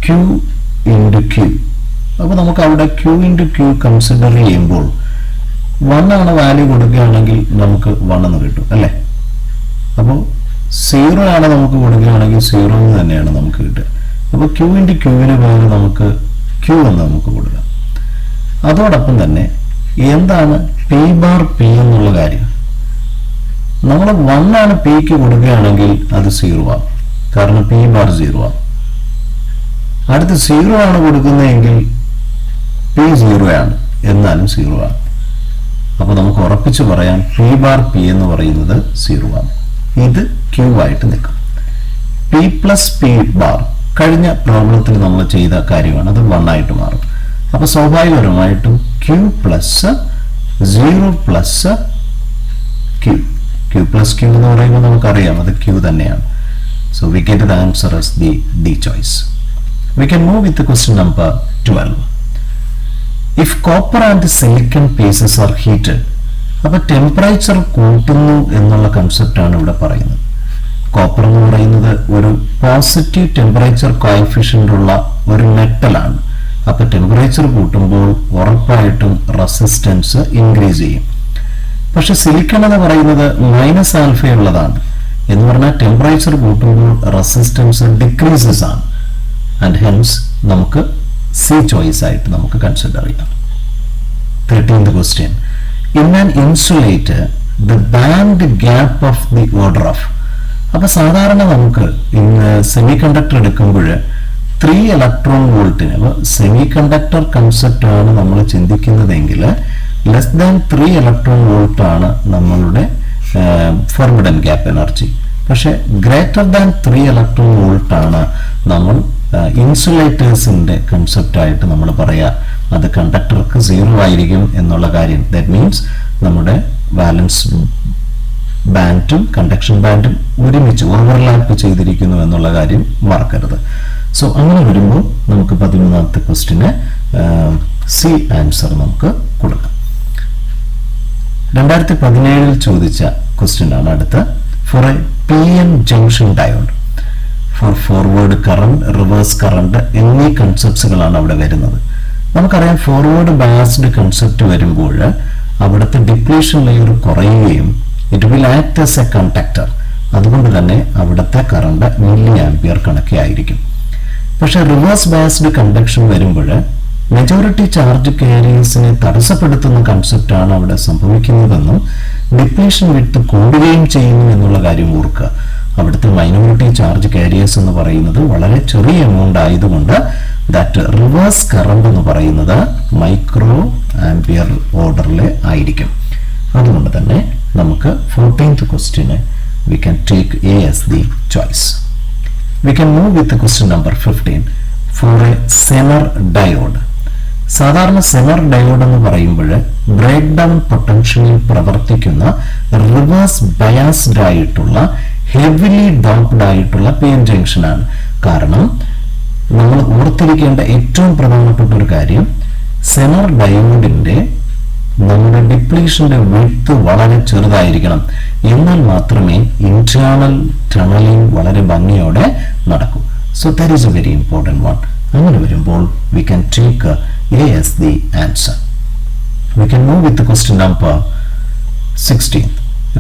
ക്യൂ ഇൻറ്റു ക്യൂ. അപ്പോൾ നമുക്ക് അവിടെ ക്യൂ ഇൻറ്റു ക്യൂ കൺസിഡർ ചെയ്യുമ്പോൾ 1 ആണ് വാല്യൂ കൊടുക്കുകയാണെങ്കിൽ നമുക്ക് 1 എന്ന് കിട്ടും അല്ലേ. അപ്പോൾ 0 ആണ് നമുക്ക് കൊടുക്കുകയാണെങ്കിൽ 0 എന്ന് തന്നെയാണ് നമുക്ക് കിട്ടുക. അപ്പോൾ ക്യൂ ഇൻറ്റു ക്യൂവിന് പകരം നമുക്ക് ക്യൂ എന്ന് നമുക്ക് കൊടുക്കാം. അതോടൊപ്പം തന്നെ എന്താണ് പി ബാർ പി എന്നുള്ള കാര്യം? നമ്മൾ 1 ആണ് പിക്ക് കൊടുക്കുകയാണെങ്കിൽ അത് 0 ആവും, കാരണം പി ബാർ 0 ആവും. അടുത്ത് 0 ആണ് കൊടുക്കുന്നതെങ്കിൽ പി 0 ആണ്, എന്നാലും 0 ആണ്. അപ്പൊ നമുക്ക് ഉറപ്പിച്ച് പറയാം പി ബാർ പി എന്ന് പറയുന്നത് 0 ആണ്. ഇത് ക്യൂ ആയിട്ട് നിൽക്കും. പി പ്ലസ് പി ബാർ കഴിഞ്ഞ പ്രോബ്ലത്തിൽ നമ്മൾ ചെയ്ത കാര്യമാണ്, അത് 1 ആയിട്ട് മാറും. അപ്പൊ സ്വാഭാവികപരമായിട്ടും Q plus 0 plus Q, Q plus Q എന്ന് പറയുമ്പോൾ നമുക്കറിയാം അത് ക്യൂ തന്നെയാണ്. So we get the answer as the choice. We can move with the question number 12. If copper and silicon pieces are heated, അപ്പൊ ടെമ്പറേച്ചർ കൂട്ടുന്നു എന്നുള്ള കൺസെപ്റ്റാണ് ഇവിടെ പറയുന്നത്. കോപ്പർ എന്ന് പറയുന്നത് ഒരു പോസിറ്റീവ് ടെമ്പറേച്ചർ കോഎഫിഷ്യന്റ് ഉള്ള ഒരു മെറ്റലാണ്. അപ്പൊ ടെമ്പറേച്ചർ കൂട്ടുമ്പോൾ ഉറപ്പായിട്ടും റെസിസ്റ്റൻസ് ഇൻക്രീസ് ചെയ്യും. പക്ഷെ സിലിക്കൺ എന്ന് പറയുന്നത് മൈനസ് ആൽഫ ഉള്ളതാണ് എന്ന് പറഞ്ഞാൽ ടെമ്പറേച്ചർ കൂട്ടുമ്പോൾ റെസിസ്റ്റൻസ് ഡിക്രീസസ് ആണ്. ആൻഡ് ഹെൻസ് നമുക്ക് സി ചോയ്സ് ആയിട്ട് നമുക്ക് കൺസിഡർ ചെയ്യാം. 13th question. In an insulator, the band gap of the order of. അപ്പൊ സാധാരണ നമുക്ക് സെമി കണ്ടക്ടർ എടുക്കുമ്പോൾ 3 ഇലക്ട്രോൺ വോൾട്ടിന്, അപ്പൊ സെമി കണ്ടക്ടർ കൺസെപ്റ്റ് ആണ് നമ്മൾ ചിന്തിക്കുന്നതെങ്കിൽ ലെസ് ദാൻ 3 ഇലക്ട്രോൺ വോൾട്ട് ആണ് നമ്മളുടെ ഫോർബിഡൻ ഗ്യാപ്പ് എനർജി. പക്ഷെ ഗ്രേറ്റർ ദാൻ 3 ഇലക്ട്രോൺ വോൾട്ട് ആണ് നമ്മൾ ഇൻസുലേറ്റേഴ്സിന്റെ കൺസെപ്റ്റ് ആയിട്ട് നമ്മൾ പറയാ. അത് കണ്ടക്ടർക്ക് 0 ആയിരിക്കും എന്നുള്ള കാര്യം. ദാറ്റ് മീൻസ് നമ്മുടെ ബാലൻസ് ബാൻഡും കണ്ടക്ഷൻ ബാൻഡും ഒരുമിച്ച് ഓവർലാപ്പ് ചെയ്തിരിക്കുന്നു എന്നുള്ള കാര്യം മറക്കരുത്. സോ അങ്ങനെ വരുമ്പോൾ നമുക്ക് 13ാമത്തെ ക്വസ്റ്റിന് സി ആൻസർ നമുക്ക് കൊടുക്കാം. 2017 ചോദിച്ച ക്വസ്റ്റ്യൻ ആണ് അടുത്ത. For a P N junction diode for forward current, reverse current എന്നീ കൺസെപ്റ്റ്സുകളാണ് അവിടെ വരുന്നത്. നമുക്കറിയാം ഫോർവേഡ് ബയാസ്ഡ് കൺസെപ്റ്റ് വരുമ്പോൾ അവിടുത്തെ ഡിപ്ലീഷൻ ലെയർ കുറയുകയും it will act as A conductor. അതുകൊണ്ട് തന്നെ അവിടുത്തെ കറണ്ട് മില്ലി ആംപിയർ കണക്കെ ആയിരിക്കും. പക്ഷെ റിവേഴ്സ് ബയാസ്ഡ് കണ്ടക്ഷൻ വരുമ്പോൾ മെജോറിറ്റി ചാർജ് കാരിയേഴ്സിനെ തടസ്സപ്പെടുത്തുന്ന കൺസെപ്റ്റാണ് അവിടെ സംഭവിക്കുന്നതെന്നും ഡിപ്ലീഷൻ വിട്ട് കൂടുകയും ചെയ്യുന്നു എന്നുള്ള കാര്യം ഓർക്കുക. അവിടുത്തെ മൈനോറിറ്റി ചാർജ് കാരിയേഴ്സ് എന്ന് പറയുന്നത് വളരെ ചെറിയ എമൗണ്ട് ആയതുകൊണ്ട് ദാറ്റ് റിവേഴ്സ് കറണ്ട് എന്ന് പറയുന്നത് മൈക്രോ ആംപിയർ ഓർഡറിൽ ആയിരിക്കും. അതുകൊണ്ട് തന്നെ നമുക്ക് 14th question we can take A as the choice. We can move with the question number 15 for a Zener diode. സാധാരണ സെമർ ഡയോഡ് എന്ന് പറയുമ്പോൾ ബ്രേക്ക് ഡൗൺ പൊട്ടൻഷ്യലിൽ പ്രവർത്തിക്കുന്ന റിവേഴ്സ് ബയാസ്ഡ് ആയിട്ടുള്ള ഹെവിലി ഡോപ്ഡ് ആയിട്ടുള്ള പി എൻ ജംഗ്ഷൻ ആണ്. കാരണം നമ്മൾ ഓർത്തിരിക്കേണ്ട ഏറ്റവും പ്രധാനപ്പെട്ട ഒരു കാര്യം, സെമർ ഡയോഡിന്റെ നമ്മുടെ ഡിപ്ലീഷന്റെ വിഡ്ത്ത് വളരെ ചെറുതായിരിക്കണം. എന്നാൽ മാത്രമേ ഇന്റേണൽ ടണലിംഗ് വളരെ ഭംഗിയോടെ നടക്കൂ. So that is a very important one. അങ്ങനെ വരുമ്പോൾ we can take A as the answer. We can move with the question number 16.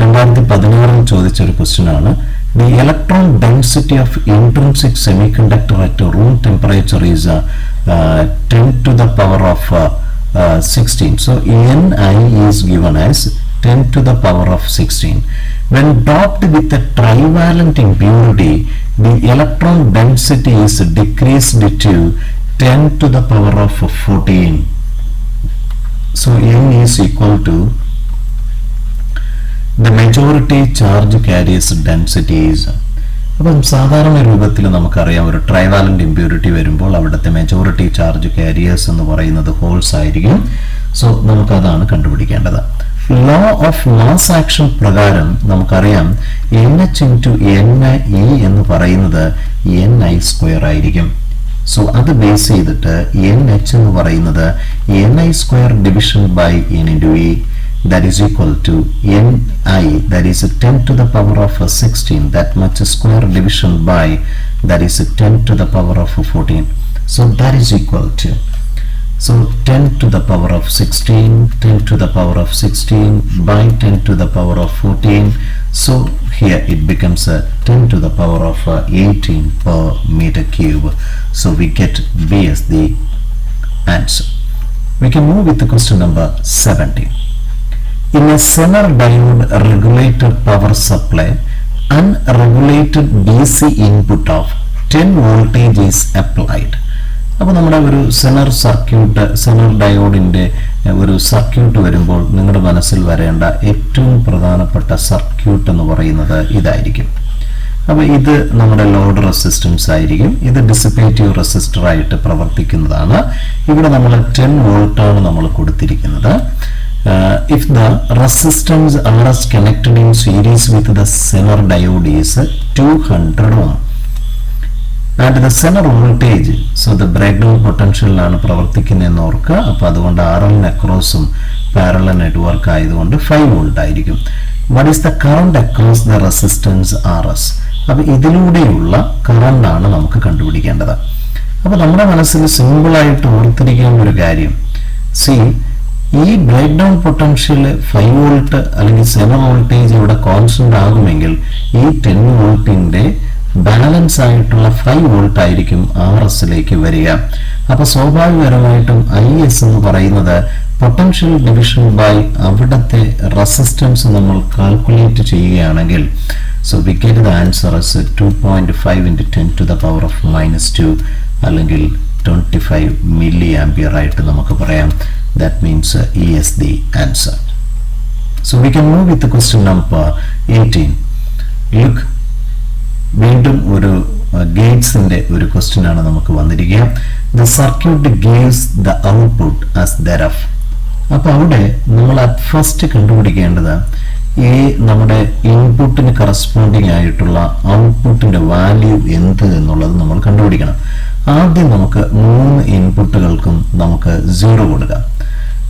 2016 ചോദിച്ച ഒരു ക്വസ്റ്റ്യൻ ആണ്. The electron density of intrinsic semiconductor at room temperature is 10 to the power of 16. So Ni is given as 10 to the power of 16. When doped with a trivalent impurity, the electron density is decreased to 10 to the power of 14. So N is equal to the majority charge carriers densities. അപ്പം സാധാരണ രൂപത്തിൽ നമുക്കറിയാം ഒരു trivalent impurity വരുമ്പോൾ അവിടുത്തെ majority charge careers എന്ന് പറയുന്നത് holes ആയിരിക്കും. സോ നമുക്കതാണ് കണ്ടുപിടിക്കേണ്ടത്. ലോ ഓഫ് മാസ് ആക്ഷൻ പ്രകാരം നമുക്കറിയാം NH ഇൻറ്റു NE എന്ന് പറയുന്നത് NI സ്ക്വയർ ആയിരിക്കും. സോ അത് ബേസ് ചെയ്തിട്ട് NH എന്ന് പറയുന്നത് NI square division by N into E, that is equal to Ni, that is 10 to the power of 16, that much square division by, that is 10 to the power of 14. So that is equal to, so 10 to the power of 16, 10 to the power of 16 by 10 to the power of 14. So here it becomes 10 to the power of 18 per meter cube. So we get B as the answer. We can move with the question number 17. In a Zener diode regulated power supply, unregulated DC input of 10 voltage is applied. അപ്പോൾ നമ്മുടെ ഒരു Zener circuit, Zener ഡയോഡിൻ്റെ ഒരു circuit വരുമ്പോൾ നിങ്ങളുടെ മനസ്സിൽ വരേണ്ട ഏറ്റവും പ്രധാനപ്പെട്ട സർക്യൂട്ട് എന്ന് പറയുന്നത് ഇതായിരിക്കും. അപ്പോൾ ഇത് നമ്മുടെ ലോഡ് റെസിസ്റ്റൻസ് ആയിരിക്കും. ഇത് ഡിസിപ്പേറ്റീവ് റെസിസ്റ്റർ ആയിട്ട് പ്രവർത്തിക്കുന്നതാണ്. ഇവിടെ നമ്മൾ 10 വോൾട്ടാണ് നമ്മൾ കൊടുത്തിരിക്കുന്നത്. If the resistance RS connected in series with the Zener diode is 200 ohm and the Zener voltage, so the breakdown potential ആണ് പ്രവർത്തിക്കുന്നതെന്ന് ഓർക്കുക. അപ്പോൾ അതുകൊണ്ട് RL അക്രോസും പാരലൽ നെറ്റ്വർക്ക് ആയതുകൊണ്ട് 5 വോൾട്ട് ആയിരിക്കും. What is the current across the resistance RS? അപ്പോൾ ഇതിലൂടെയുള്ള current ആണ് നമുക്ക് കണ്ടുപിടിക്കേണ്ടത്. അപ്പോൾ നമ്മുടെ മനസ്സിൽ സിമ്പിളായിട്ട് ഓർത്തിരിക്കേണ്ട ഒരു കാര്യം, ഈ ബ്രേക്ക് ഡൗൺ പൊട്ടൻഷ്യൽ 5 വോൾട്ട് അല്ലെങ്കിൽ 7 വോൾട്ടേജ് ഇവിടെ കോൺസ്റ്റന്റ് ആകുമെങ്കിൽ ഈ 10 വോൾട്ടിന്റെ ബാലൻസ് ആയിട്ടുള്ള 5 വോൾട്ട് ആയിരിക്കും RSലേക്ക് വരിക. അപ്പൊ സ്വാഭാവികപരമായിട്ടും IS എന്ന് പറയുന്നത് പൊട്ടൻഷ്യൽ ഡിവിഷൻ ബൈ അവിടത്തെ റെസിസ്റ്റൻസ് നമ്മൾ കാൽക്കുലേറ്റ് ചെയ്യുകയാണെങ്കിൽ, so we get the answer as 2.5 into 10 to the power of -2 അല്ലെങ്കിൽ 25 മില്ലി ആംപിയർ ആയിട്ട് നമുക്ക് പറയാം. That means E is the answer. So we can move with the question number 18. Look, വീണ്ടും ഒരു ഗേറ്റ്സിന്റെ ഒരു ക്വസ്റ്റ്യൻ ആണ് നമുക്ക് വന്നിരിക്കുക. The circuit gives the output as thereof. അപ്പോൾ അവിടെ നമ്മൾ അറ്റ് ഫസ്റ്റ് കണ്ടുപിടിക്കേണ്ടത് ഈ നമ്മുടെ ഇൻപുട്ടിന് കറസ്പോണ്ടിങ് ആയിട്ടുള്ള ഔട്ട്പുട്ടിന്റെ വാല്യൂ എന്ത് എന്നുള്ളത് നമ്മൾ കണ്ടുപിടിക്കണം. ആദ്യം നമുക്ക് 3 ഇൻപുട്ടുകൾക്കും നമുക്ക് 0 കൊടുക്കാം.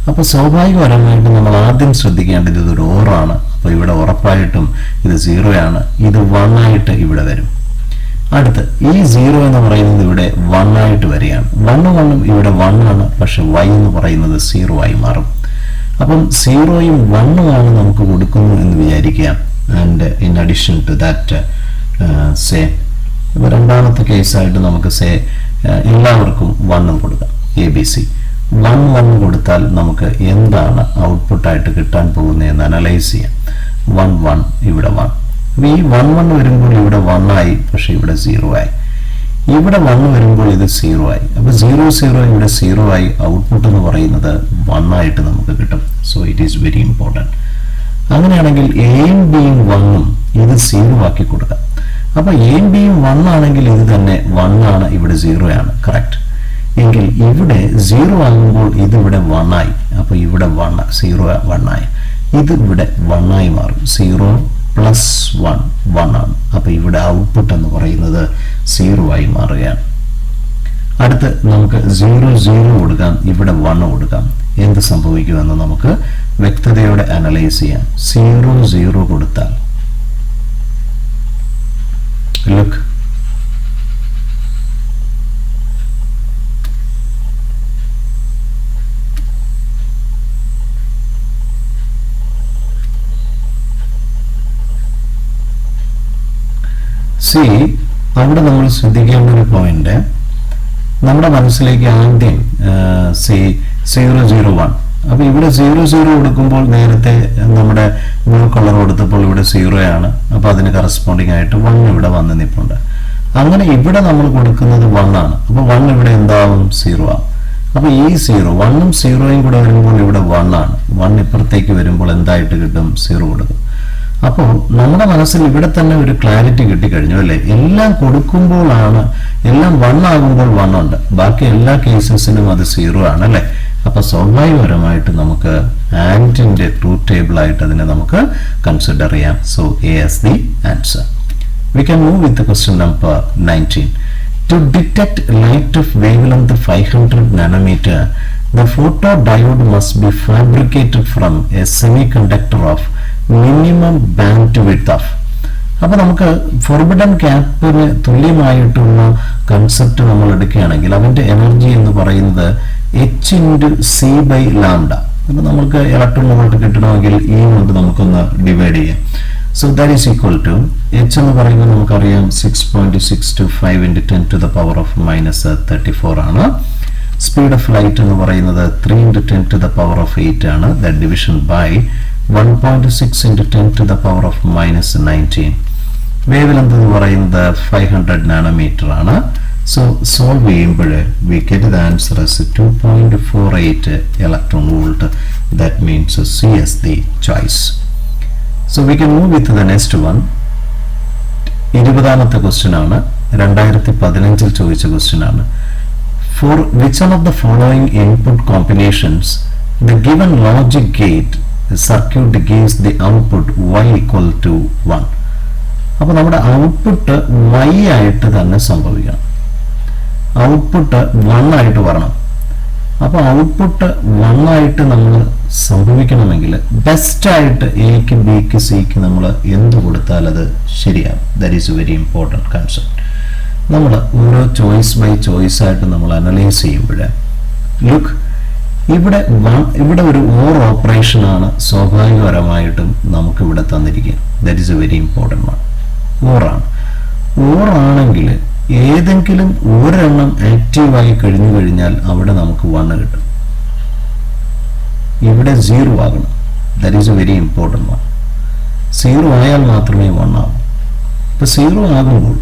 അപ്പോൾ സ്വാഭാവികപരമായിട്ടും നമ്മൾ ആദ്യം ശ്രദ്ധിക്കേണ്ടത് ഇതൊരു ഓറാണ്. അപ്പോൾ ഇവിടെ ഉറപ്പായിട്ടും ഇത് 0 ആണ്, ഇത് 1 ആയിട്ട് ഇവിടെ വരും. അടുത്ത് ഈ 0 എന്ന് പറയുന്നത് ഇവിടെ 1 ആയിട്ട് വരികയാണ്. 1 ഇവിടെ 1 ആണ്, പക്ഷെ y എന്ന് പറയുന്നത് 0 ആയി മാറും. അപ്പം 0യും 1ഉം ആണ് നമുക്ക് കൊടുക്കുന്നു എന്ന് വിചാരിക്കുക. And in addition to that say രണ്ടാമത്തെ കേസായിട്ട് നമുക്ക് സേ എല്ലാവർക്കും 1ഉം കൊടുക്കാം. ABC 1 കൊടുത്താൽ നമുക്ക് എന്താണ് ഔട്ട്പുട്ടായിട്ട് കിട്ടാൻ പോകുന്നതെന്ന് അനലൈസ് ചെയ്യാം. 1 ഇവിടെ 1. അപ്പോൾ ഈ 1 വരുമ്പോൾ ഇവിടെ 1 ആയി, പക്ഷെ ഇവിടെ 0 ആയി. ഇവിടെ 1 വരുമ്പോൾ ഇത് 0 ആയി. അപ്പോൾ 0 ഇവിടെ 0 ആയി. ഔട്ട്പുട്ട് എന്ന് പറയുന്നത് 1 ആയിട്ട് നമുക്ക് കിട്ടും. So it is very important. അങ്ങനെയാണെങ്കിൽ എയും ബിയും 1ഉം ഇത് 0 ആക്കി കൊടുക്കാം. അപ്പോൾ എയും ബിയും 1 ആണെങ്കിൽ ഇത് തന്നെ 1 ആണ്, ഇവിടെ 0 ആണ്. കറക്റ്റ്. എങ്കിൽ ഇവിടെ 0 ആകുമ്പോൾ ഇതിവിടെ 1 ആയി. അപ്പോൾ ഇവിടെ 0 1 ആയി. ഇത് ഇവിടെ 1 ആയി മാറും. 0 പ്ലസ് 1 ആണ്. അപ്പോൾ ഇവിടെ ഔട്ട്പുട്ട് എന്ന് പറയുന്നത് 0 ആയി മാറുകയാണ്. അടുത്ത് നമുക്ക് 0 കൊടുക്കാം, ഇവിടെ 1 കൊടുക്കാം. എന്ത് സംഭവിക്കുമെന്ന് നമുക്ക് വ്യക്തതയോടെ അനലൈസ് ചെയ്യാം. 0 കൊടുത്താൽ ലുക്ക്, അവിടെ നമ്മൾ ശ്രദ്ധിക്കേണ്ട ഒരു പോയിന്റ്, നമ്മുടെ മനസ്സിലേക്ക് ആദ്യം 001. അപ്പോൾ ഇവിടെ 00 കൊടുക്കുമ്പോൾ നേരത്തെ നമ്മുടെ ബ്ലൂ കളർ കൊടുത്തപ്പോൾ ഇവിടെ 0 ആണ്. അപ്പോൾ അതിന് കറസ്പോണ്ടിങ് ആയിട്ട് 1 ഇവിടെ വന്ന് നിൽപ്പുണ്ട്. അങ്ങനെ ഇവിടെ നമ്മൾ കൊടുക്കുന്നത് 1 ആണ്. അപ്പോൾ 1 ഇവിടെ എന്താവും? 0 ആവും. അപ്പോൾ ഈ 1ഉം 0യും കൂടെ വരുമ്പോൾ ഇവിടെ 1 ആണ്. 1 ഇപ്പുറത്തേക്ക് വരുമ്പോൾ എന്തായിട്ട് കിട്ടും? 0 കൊടുക്കും. അപ്പോൾ നമ്മുടെ മനസ്സിൽ ഇവിടെ തന്നെ ഒരു ക്ലാരിറ്റി കിട്ടിക്കഴിഞ്ഞു അല്ലേ? എല്ലാം കൊടുക്കുമ്പോഴാണ്, എല്ലാം 1 ആകുമ്പോൾ 1 ഉണ്ട്, ബാക്കി എല്ലാ കേസസിനും അത് 0 ആണ് അല്ലേ? അപ്പോൾ സ്വാഭാവികപരമായിട്ട് നമുക്ക് ആൻഡിന്റെ ട്രൂത്ത് ടേബിൾ ആയിട്ട് അതിനെ നമുക്ക് കൺസിഡർ ചെയ്യാം. So A as the answer. We can move with the question number 19. To detect light of wavelength 500 nanometer, the photodiode must be fabricated from a semiconductor of minimum bandwidth of. അപ്പോൾ നമുക്ക് forbidden ക്യാപ്പിന് തുല്യമായിട്ടുള്ള concept നമ്മൾ എടുക്കുകയാണെങ്കിൽ അവന്റെ energy എന്ന് പറയുന്നത് h/c/λ. അപ്പോൾ നമുക്ക് electron volt കിട്ടണമെങ്കിൽ ഈ കൊണ്ട് നമുക്കൊന്ന് ഡിവൈഡ് ചെയ്യാം. So that is equal to h എന്ന് പറയുന്നത് നമുക്കറിയാം 6.625 × 10 to the power of -34 ആണ്. സ്പീഡ് ഓഫ് ലൈറ്റ് എന്ന് പറയുന്നത് 3 × 10 to the power of 8 ആണ്. That division by 1.6 × 10 to the power of -19. Wave length എന്ന് പറയുന്നത് 500 നാനോമീറ്റർ ആണ്. സോ സോൾവ് ചെയ്യുമ്പോൾ we get the answer as 2.48 electron volt. That means C as the choice. So we can move with the next one. 20ാമത്തെ question ആണ്, 2015 ചോദിച്ച question ആണ്. For which one of the following input combinations the given logic gate circuit gives the output y equal to 1? അപ്പോൾ നമ്മുടെ output y ആയിട്ട് തന്നെ സംഭവിക്കണം. Output 1 ആയിട്ട് വരണം. അപ്പോൾ ഔട്ട്പുട്ട് 1 ആയിട്ട് നമ്മൾ സംഭവിക്കണമെങ്കിൽ ബെസ്റ്റ് ആയിട്ട് എക്ക് ബിക്ക് സിക്ക് നമ്മൾ എന്ത് കൊടുത്താൽ അത് ശരിയാവും. That is a very important concept. നമ്മൾ ഓരോ ചോയ്സ് ബൈ ചോയ്സ് ആയിട്ട് നമ്മൾ അനലൈസ് ചെയ്യുമ്പോൾ ലുക്ക്, ഇവിടെ ഒരു ഓർ ഓപ്പറേഷൻ ആണ് സ്വാഭാവികപരമായിട്ടും നമുക്ക് ഇവിടെ തന്നിരിക്കുക. That is a very important one. ഓറാണ്. ഓറാണെങ്കിൽ ഏതെങ്കിലും ഒരെണ്ണം ആക്റ്റീവായി കഴിഞ്ഞു കഴിഞ്ഞാൽ അവിടെ നമുക്ക് 1 കിട്ടും. ഇവിടെ 0 ആകണം. That is a very important one. 0 ആയാൽ മാത്രമേ 1 ആകൂ. ഇപ്പൊ 0 ആകുമ്പോൾ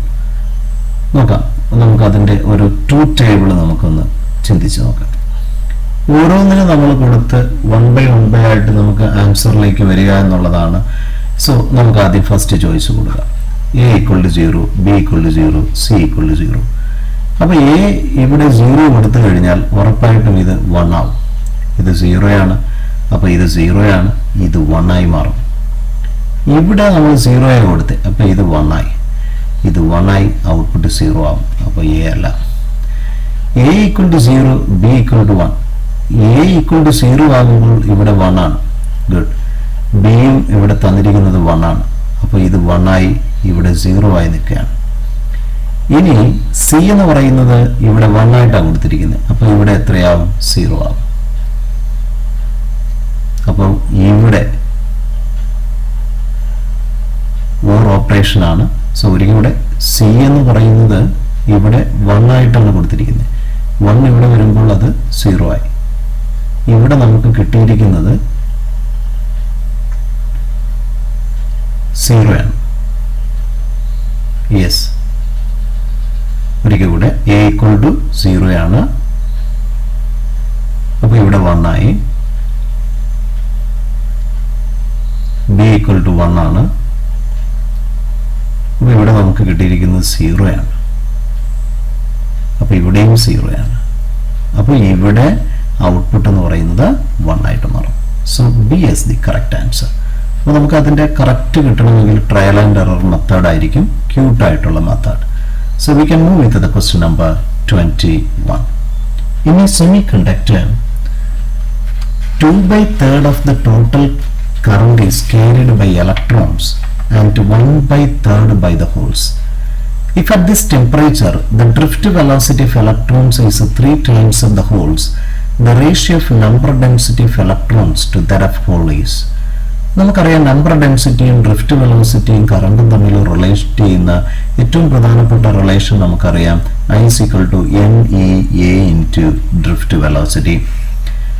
നോക്കാം, നമുക്ക് അതിന്റെ ഒരു ട്രൂത്ത് ടേബിൾ നമുക്കൊന്ന് ചിന്തിച്ച് നോക്കാം. ഓരോന്നിനും നമ്മൾ കൊടുത്ത് 1/1 ആയിട്ട് നമുക്ക് ആൻസറിലേക്ക് വരിക എന്നുള്ളതാണ്. സോ നമുക്ക് ആദ്യം ഫസ്റ്റ് ചോയ്സ് കൊടുക്കാം. A equal to 0, B equal to 0, C equal to 0. അപ്പോൾ A ഇവിടെ 0 കൊടുത്തു കഴിഞ്ഞാൽ ഉറപ്പായിട്ടും ഇത് 1 ആവും. ഇത് 0 ആണ്. അപ്പോൾ ഇത് 0 ആണ്, ഇത് 1 ആയി മാറും. ഇവിടെ നമ്മൾ 0 ആയി കൊടുത്ത്, അപ്പോൾ ഇത് 1 ആയി, ഇത് 1 ആയി, ഔട്ട്പുട്ട് 0 ആവും. അപ്പോൾ A അല്ല. A equal to 0, B equal to 1. A equal to 0 ആകുമ്പോൾ ഇവിടെ 1 ആണ്. ഗുഡ്. ബിയും ഇവിടെ തന്നിരിക്കുന്നത് 1 ആണ്. അപ്പോൾ ഇത് 1 ആയി, ഇവിടെ 0 ആയി നിൽക്കുകയാണ്. ഇനി സി എന്ന് പറയുന്നത് ഇവിടെ 1 ആയിട്ടാണ് കൊടുത്തിരിക്കുന്നത്. അപ്പോൾ ഇവിടെ എത്രയാവും? 0 ആവും. അപ്പം ഇവിടെ ഓർ ഓപ്പറേഷൻ ആണ്. സോ ഒരിക്കലും ഇവിടെ സി എന്ന് പറയുന്നത് ഇവിടെ 1 ആയിട്ടാണ് കൊടുത്തിരിക്കുന്നത്. 1 ഇവിടെ വരുമ്പോൾ അത് 0 ആയി. ഇവിടെ നമുക്ക് കിട്ടിയിരിക്കുന്നത് 0 ആണ്. യെസ്, ഒരിക്കൽ കൂടെ എ ഈക്വൽ ടു 0 ആണ്. അപ്പോൾ ഇവിടെ 1 ആയി. ബി ഈക്വൽ ടു 1 ആണ്. അപ്പോൾ ഇവിടെ നമുക്ക് കിട്ടിയിരിക്കുന്നത് 0 ആണ്. അപ്പോൾ ഇവിടെയും 0 ആണ്. അപ്പോൾ ഇവിടെ ഔട്ട്പുട്ട് എന്ന് പറയുന്നത് 1 ആയിട്ട് മാറും. So B is the correct answer. അപ്പോൾ നമുക്ക് അതിൻ്റെ കറക്റ്റ് കിട്ടണമെങ്കിൽ ട്രയൽ ആൻഡ് എറർ മെത്തേഡ് ആയിരിക്കും ക്യൂട്ട് ആയിട്ടുള്ള method. So we can move into the question number 21. In a semiconductor, 2/3 of the total current is carried by electrons and 1/3 by the holes. If at this temperature the drift velocity of electrons is 3 times of the holes, the ratio of number density of electrons to that of hole is. നമുക്കറിയാം number ഡെൻസിറ്റിയും drift വെലോസിറ്റിയും കറണ്ടും തമ്മിൽ relate ചെയ്യുന്ന ഏറ്റവും പ്രധാനപ്പെട്ട relation നമുക്കറിയാം I is equal to NEA into drift velocity.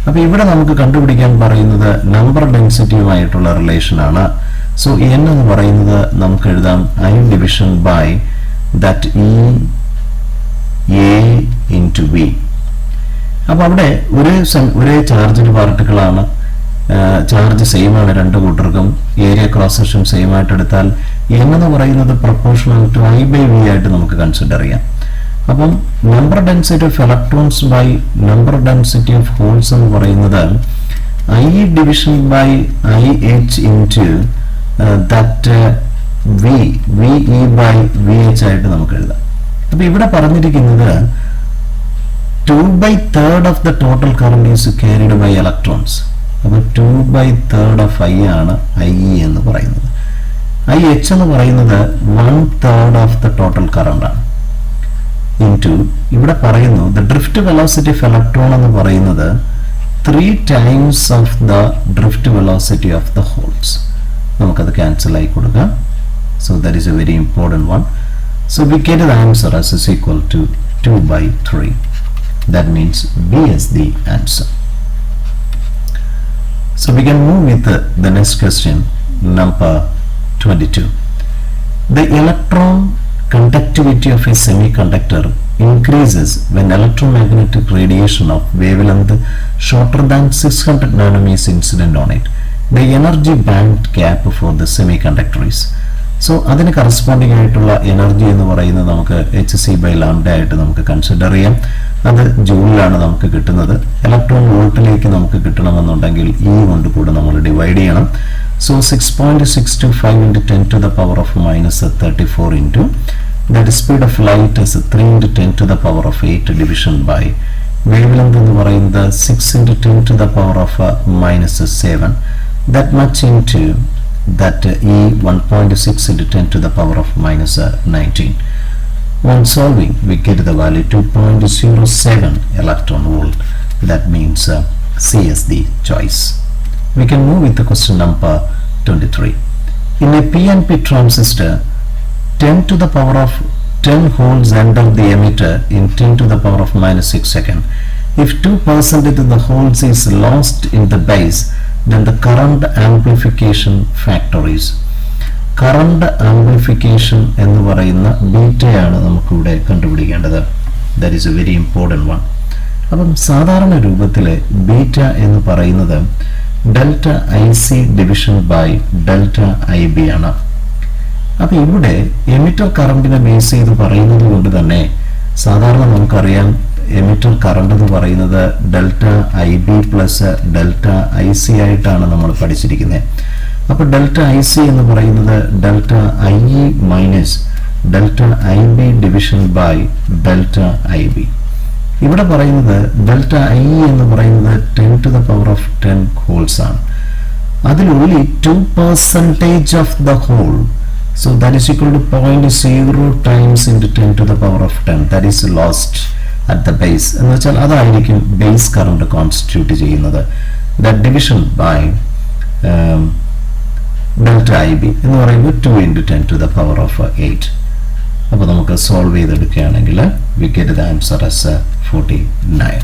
അപ്പോൾ ഇവിടെ നമുക്ക് കണ്ടുപിടിക്കാൻ പറയുന്നത് നമ്പർ ഡെൻസിറ്റിയുമായിട്ടുള്ള റിലേഷനാണ്. സോ n എന്ന് പറയുന്നത് നമുക്ക് എഴുതാം I division by that EA into V. അപ്പോൾ അവിടെ ഒരേ ചാർജ്ഡ് പാർട്ടിക്കിളാണ്. ചാർജ് സെയിം ആണ് രണ്ട് കൂട്ടർക്കും. ഏരിയ ക്രോസ് സെക്ഷൻ സെയിം ആയിട്ട് എടുത്താൽ n എന്ന് പറയുന്നത് പ്രൊപ്പോർഷണൽ ടു I/V ആയിട്ട് നമുക്ക് കൺസിഡർ ചെയ്യാം. അപ്പം number density of electrons by number density of holes എന്ന് പറയുന്നത് I division by IH into that VE by VH ആയിട്ട് നമുക്ക് എഴുതാം. അപ്പം ഇവിടെ പറഞ്ഞിരിക്കുന്നത് 2/3 of the total current is carried by electrons. അപ്പോൾ 2/3 of I ആണ് IE എന്ന് പറയുന്നത്. IH എന്ന് പറയുന്നത് 1/3 of the total current ആണ്. ഇൻറ്റു ഇവിടെ പറയുന്നു the drift velocity of electron എന്ന് പറയുന്നത് 3 times of the drift velocity of the holes. നമുക്കത് ക്യാൻസൽ ആയി കൊടുക്കാം. So that is a very important one. So we get the answer as is equal to 2/3. That means B is the answer. So we can move with the next question, number 22. The electron conductivity of a semiconductor increases when electromagnetic radiation of wavelength shorter than 600 nanometers incident on it. The energy band gap for the semiconductor is. So അതിന് corresponding ആയിട്ടുള്ള energy എന്ന് പറയുന്നത് നമുക്ക് hc/λ ആയിട്ട് നമുക്ക് consider ചെയ്യാം. അത് ജൂളിലാണ് നമുക്ക് കിട്ടുന്നത്. ഇലക്ട്രോൺ വോൾട്ടിലേക്ക് നമുക്ക് കിട്ടണമെന്നുണ്ടെങ്കിൽ E കൊണ്ട് കൂടെ നമ്മൾ ഡിവൈഡ് ചെയ്യണം. So 6.625 into 10 to the power of -34 into that speed of light is 3 into 10 to the power of 8 division by wavelength എന്ന് പറയുന്നത് 6 into 10 to the power of -7 that much into that E 1.6 into 10 to the power of -19. When solving, we get the value 2.07 electron volt. That means C is the choice. We can move with the question number 23. In a PNP transistor, 10 to the power of 10 holes enter the emitter in 10 to the power of -6 second. If 2% of the holes is lost in the base, then the current amplification factor is. Current amplification എന്ന് പറയുന്ന ബീറ്റയാണ് നമുക്കിവിടെ കണ്ടുപിടിക്കേണ്ടത്. That is a very important one. അപ്പം സാധാരണ രൂപത്തിൽ ബീറ്റ എന്ന് പറയുന്നത് delta IC division by delta IB ആണ്. അപ്പം ഇവിടെ എമിറ്റർ കറണ്ടിനെ ബേസ് ചെയ്ത് പറയുന്നത് കൊണ്ട് തന്നെ സാധാരണ നമുക്കറിയാം എമിറ്റർ കറണ്ട് എന്ന് പറയുന്നത് delta IB plus delta IC ആയിട്ടാണ് നമ്മൾ പഠിച്ചിരിക്കുന്നത്. അപ്പോൾ ഡെൽറ്റ IC എന്ന് പറയുന്നത് delta IE minus delta IB division by delta IB. ഇവിടെ പറയുന്നത് ഡെൽറ്റ IE എന്ന് പറയുന്നത് 10 to the power of 10 holes ആണ്. അതിൽ only 2% of the hole So that is equal to 0.0 times into 10 to the power of 10. That is lost at the base. എന്ന് വെച്ചാൽ അതായിരിക്കും base current constitute ചെയ്യുന്നത്. That division by delta IB എന്ന് പറയുമ്പോൾ 2 into 10 to the power of 8. അപ്പോൾ നമുക്ക് solve ചെയ്തെടുക്കുകയാണെങ്കിൽ we get the answer as 49.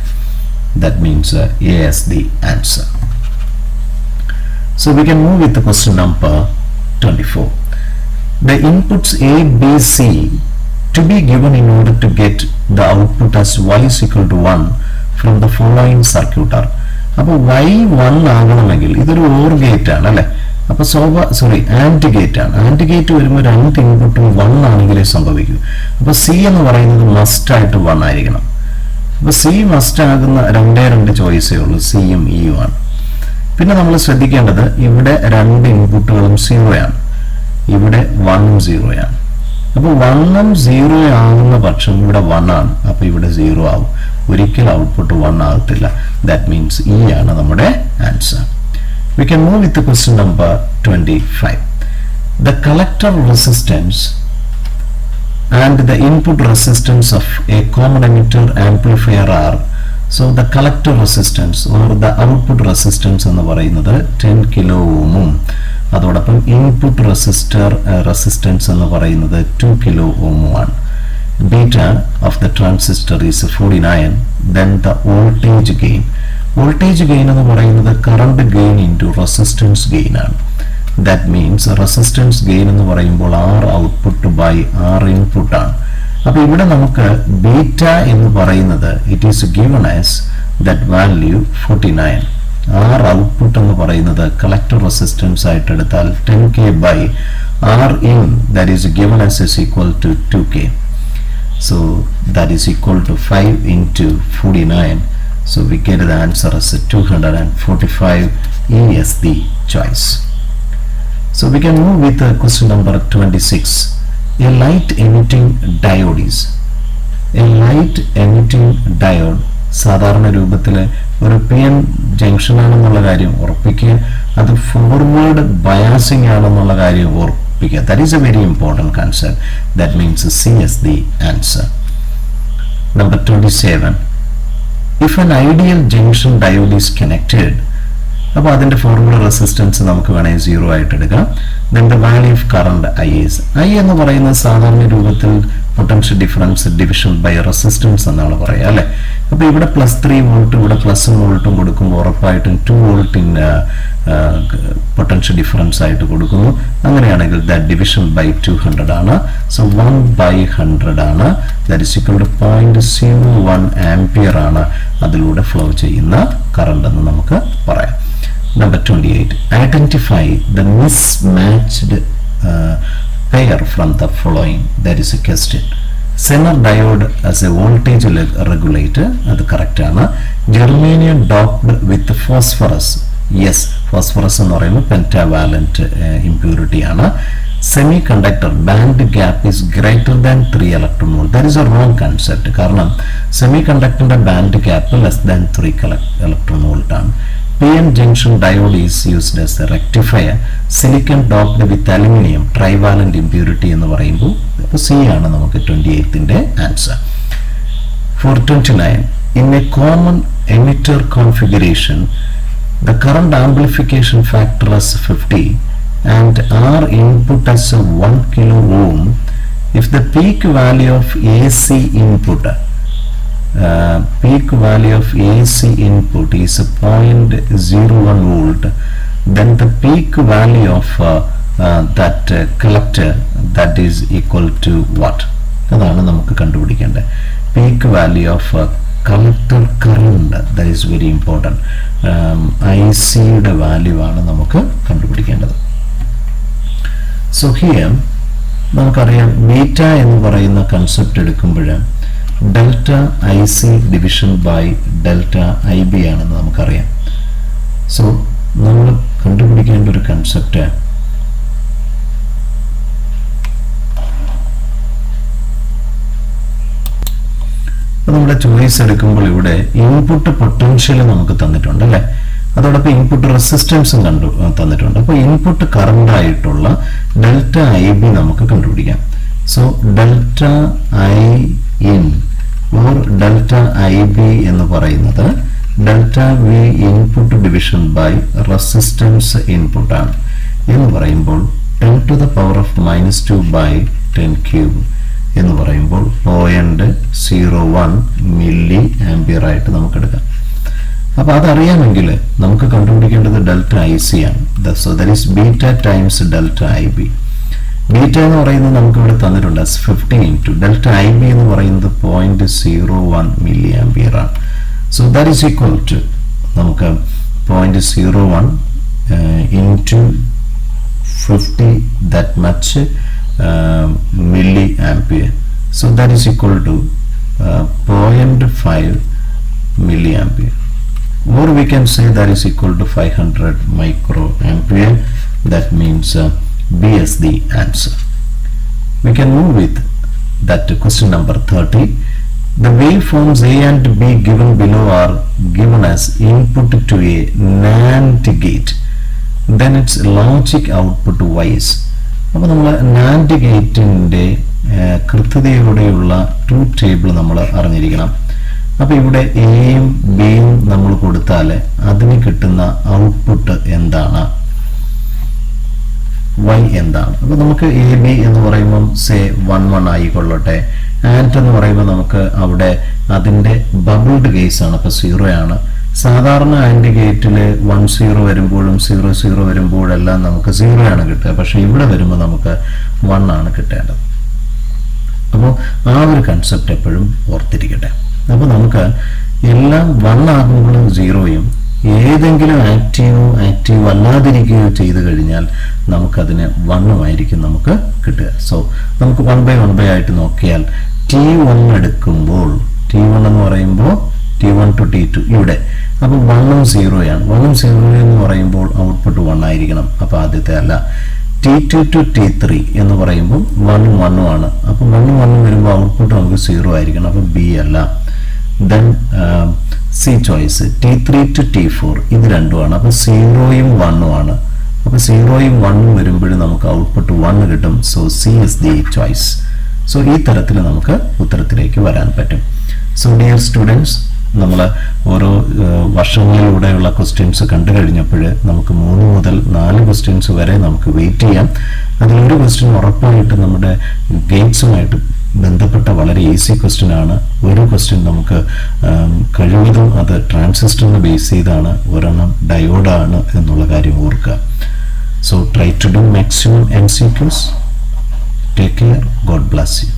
That means A as the answer. So we can move with the question number 24. The inputs A, B, C to be given in order to get the output as y is equal to 1 from the following circuit are. അപ്പോൾ y 1 ആകണമെങ്കിൽ ഇതൊരു OR gate ആണ് അല്ലേ. അപ്പോൾ and gate ആണ്. And gate വരുമ്പോൾ രണ്ട് ഇൻപുട്ടും 1 ആണെങ്കിലേ സംഭവിക്കൂ. അപ്പോൾ C എന്ന് പറയുന്നത് മസ്റ്റ് ആയിട്ട് 1 ആയിരിക്കണം. അപ്പോൾ C മസ്റ്റ് ആകുന്ന രണ്ട് ചോയ്സേ ഉള്ളൂ, സിയും ഇയും ആണ്. പിന്നെ നമ്മൾ ശ്രദ്ധിക്കേണ്ടത് ഇവിടെ രണ്ട് ഇൻപുട്ടുകളും 0 ആണ്, ഇവിടെ 1ഉം 0 ആണ്. അപ്പോൾ 1ഉം 0 ആകുന്ന പക്ഷം ഇവിടെ 1 ആണ്, അപ്പോൾ ഇവിടെ 0 ആവും. ഒരിക്കലും ഔട്ട്പുട്ട് 1 ആകത്തില്ല. ദാറ്റ് മീൻസ് ഇ ആണ് നമ്മുടെ answer. We can move with the question number 25. The collector resistance and the input resistance of a common emitter amplifier are. So the collector resistance or the output resistance എന്ന് പറയുന്നത് 10 kilo ohmഉം അതോടൊപ്പം input resistance എന്ന് പറയുന്നത് 2 kilo ohmമാണ്. Beta of the transistor is 49. Then the voltage gain. Voltage gain എന്ന് പറയുന്നത് current gain into resistance gain ആണ്. That means resistance gain എന്ന് പറയുമ്പോൾ R output by R input ആണ്. അപ്പോൾ ഇവിടെ നമുക്ക് ബീറ്റ എന്ന് പറയുന്നത് it is given as that value 49. R output എന്ന് പറയുന്നത് കളക്ടർ റെസിസ്റ്റൻസ് ആയിട്ട് എടുത്താൽ 10k by R in that is given as is equal to 2k. So that is equal to 5 into 49. So we get the answer as 245. E is the choice. So we can move with question number 26. A light emitting diode is. A light emitting diode സാധാരണ രൂപത്തിൽ ഒരു PN junction ആണെന്നുള്ള കാര്യം ഉറപ്പിക്കുക, അത് forward biasing ആണെന്നുള്ള കാര്യം ഉറപ്പിക്കുക. That is a very important concept. That means C is the answer. Number 27. If an ideal junction diode is connected, അപ്പോൾ അതിൻ്റെ ഫോർമുല റെസിസ്റ്റൻസ് നമുക്ക് വേണമെങ്കിൽ 0 ആയിട്ട് എടുക്കാം. Then the value of current I is. I എന്ന് പറയുന്നത് സാധാരണ രൂപത്തിൽ potential difference division by resistance എന്നാണ് പറയുക അല്ലേ. അപ്പോൾ ഇവിടെ +3 വോൾട്ട് ഇവിടെ +1 വോൾട്ടും കൊടുക്കുമ്പോൾ ഉറപ്പായിട്ടും 2 വോൾട്ടിൻ്റെ പൊട്ടൻഷ്യൽ ഡിഫറൻസ് ആയിട്ട് കൊടുക്കുന്നു. അങ്ങനെയാണെങ്കിൽ ദാറ്റ് ഡിവിഷൻ ബൈ 200 ആണ്. സോ 1/100 ആണ്. That is equal to 0.01 ampere ആണ് അതിലൂടെ ഫ്ലോ ചെയ്യുന്ന കറണ്ട് എന്ന് നമുക്ക് പറയാം. Number 28. Identify the mismatched pair from the following. That is a question. Zener diode as a voltage regulator. That is correct. Germanium doped with phosphorus. Yes, phosphorus is a pentavalent impurity. Semiconductor band gap is greater than 3 electron volt. That is a wrong concept. Because semiconductor band gap less than 3 electron volt. PN junction diode is used as a rectifier. Silicon doped with aluminum trivalent impurity എന്ന് പറയുമ്പോൾ അപ്പോൾ C ആണ് നമുക്ക് 28ന്റെ answer. For 29, in a common emitter configuration, the current amplification factor is 50 and R input as 1 kilo ohm. If the peak value of AC input AC input is 0.01 volt, then the peak value of that collector that is equal to what? അതാണ് നമുക്ക് കണ്ടുപിടിക്കേണ്ടത്. Peak value of collector current, that is very important. ICയുടെ value ആണ് നമുക്ക് കണ്ടുപിടിക്കേണ്ടത്. So here നമുക്കറിയാം beta എന്ന് പറയുന്ന കൺസെപ്റ്റ് എടുക്കുമ്പോൾ delta IC division by delta IB ആണെന്ന് നമുക്കറിയാം. സോ നമ്മൾ കണ്ടുപിടിക്കേണ്ട ഒരു കൺസെപ്റ്റ് നമ്മുടെ ചോയ്സ് എടുക്കുമ്പോൾ ഇവിടെ ഇൻപുട്ട് പൊട്ടൻഷ്യൽ നമുക്ക് തന്നിട്ടുണ്ട് അല്ലേ. അതോടൊപ്പം ഇൻപുട്ട് റെസിസ്റ്റൻസും തന്നിട്ടുണ്ട്. അപ്പോൾ ഇൻപുട്ട് കറണ്ട് ആയിട്ടുള്ള ഡെൽറ്റ ഐ ബി നമുക്ക് കണ്ടുപിടിക്കാം. സോ delta I in or delta I B എന്ന് പറയുന്നത് delta V input division by resistance input ആണ്. എന്ന് പറയുമ്പോൾ 10 to the power of -2 by 10 cube എന്ന് പറയുമ്പോൾ 0.01 മില്ലി ആംപിയർ ആയിട്ട് നമുക്ക് എടുക്കാം. അപ്പോൾ അതറിയാമെങ്കിൽ നമുക്ക് കണ്ടുപിടിക്കേണ്ടത് ഡെൽറ്റ ഐ സി ആണ്. So that is beta times delta I B. Beta എന്ന് പറയുന്നത് നമുക്ക് ഇവിടെ തന്നിട്ടുണ്ട് 50 ഇൻറ്റു ഡെൽറ്റ ഐ ബി എന്ന് പറയുന്നത് 0.01 മില്ലി ആംപിയർ ആണ്. So that is equal to നമുക്ക് 0.01 into 50 that much milliampere. So that is equal to 0.5 milliampere, or we can say that is equal to 500 microampere. That means B is the answer. We can move with that to question number 30. The waveforms A and B given below are given as input to a NAND gate. Then its logic output wise. അപ്പോൾ നമ്മൾ NAND ഗേറ്റിൻ്റെ കൃത്യതയോടെയുള്ള truth table നമ്മൾ അറിഞ്ഞിരിക്കണം. അപ്പോൾ ഇവിടെ എയും ബിയും നമ്മൾ കൊടുത്താൽ അതിന് കിട്ടുന്ന ഔട്ട്പുട്ട് എന്താണ്, വൈ എന്താണ്. അപ്പോൾ നമുക്ക് എ ബി എന്ന് പറയുമ്പം സേ 1 ആയിക്കൊള്ളട്ടെ. ആൻഡ് എന്ന് പറയുമ്പോൾ നമുക്ക് അവിടെ അതിൻ്റെ ബബിൾഡ് കേസാണ്, അപ്പോൾ 0 ആണ്. സാധാരണ ആൻഡ് ഗേറ്റിൽ 10 വരുമ്പോഴും 00 വരുമ്പോഴെല്ലാം നമുക്ക് 0 ആണ് കിട്ടുക. പക്ഷെ ഇവിടെ വരുമ്പോൾ നമുക്ക് 1 ആണ് കിട്ടേണ്ടത്. അപ്പോൾ ആ ഒരു കൺസെപ്റ്റ് എപ്പോഴും ഓർത്തിരിക്കട്ടെ. അപ്പോൾ നമുക്ക് എല്ലാം 1 ആകുമ്പോഴും 0യും ഏതെങ്കിലും ആക്റ്റീവ് അല്ലാതിരിക്കുകയോ ചെയ്തു കഴിഞ്ഞാൽ നമുക്കതിന് 1 ആയിരിക്കും നമുക്ക് കിട്ടുക. സോ നമുക്ക് 1/1 ആയിട്ട് നോക്കിയാൽ T1 എടുക്കുമ്പോൾ T1 എന്ന് പറയുമ്പോൾ T1 to T2 ഇവിടെ അപ്പോൾ 1ഉം 0യാണ്. 1ഉം 0 എന്ന് പറയുമ്പോൾ ഔട്ട്പുട്ട് 1 ആയിരിക്കണം. അപ്പോൾ ആദ്യത്തെ അല്ല. T2 to T3 എന്ന് പറയുമ്പോൾ 1ഉം 1ഉം ആണ്. അപ്പോൾ 1ഉം 1ഉം വരുമ്പോൾ ഔട്ട്പുട്ട് നമുക്ക് 0 ആയിരിക്കണം. അപ്പോൾ ബി അല്ല. Then C choice T3 to T4 ഇത് രണ്ടുമാണ്. അപ്പോൾ 0യും 1ഉം ആണ്. അപ്പോൾ 0യും 1ഉം വരുമ്പോഴും നമുക്ക് ഔട്ട്പുട്ട് 1 കിട്ടും. So C is the choice. So ഈ തരത്തിൽ നമുക്ക് ഉത്തരത്തിലേക്ക് വരാൻ പറ്റും. സോ ഡിയർ സ്റ്റുഡൻസ്, നമ്മൾ ഓരോ വർഷങ്ങളിലൂടെയുള്ള ക്വസ്റ്റ്യൻസ് കണ്ടു കഴിഞ്ഞപ്പോൾ നമുക്ക് 3 മുതൽ 4 ക്വസ്റ്റ്യൻസ് വരെ നമുക്ക് വെയിറ്റ് ചെയ്യാം. അതിലൊരു ക്വസ്റ്റ്യൻ ഉറപ്പായിട്ട് നമ്മുടെ ഗേറ്റ്സുമായിട്ട് ബന്ധപ്പെട്ട വളരെ ഈസി ക്വസ്റ്റ്യൻ ആണ്. ഒരു ക്വസ്റ്റ്യൻ നമുക്ക് കഴിവതും അത് ട്രാൻസിസ്റ്ററിനെ ബേസ് ചെയ്താണ്, ഒരെണ്ണം ഡയോഡാണ് എന്നുള്ള കാര്യം ഓർക്കുക. So try to do maximum MCQs. Take care. God bless you.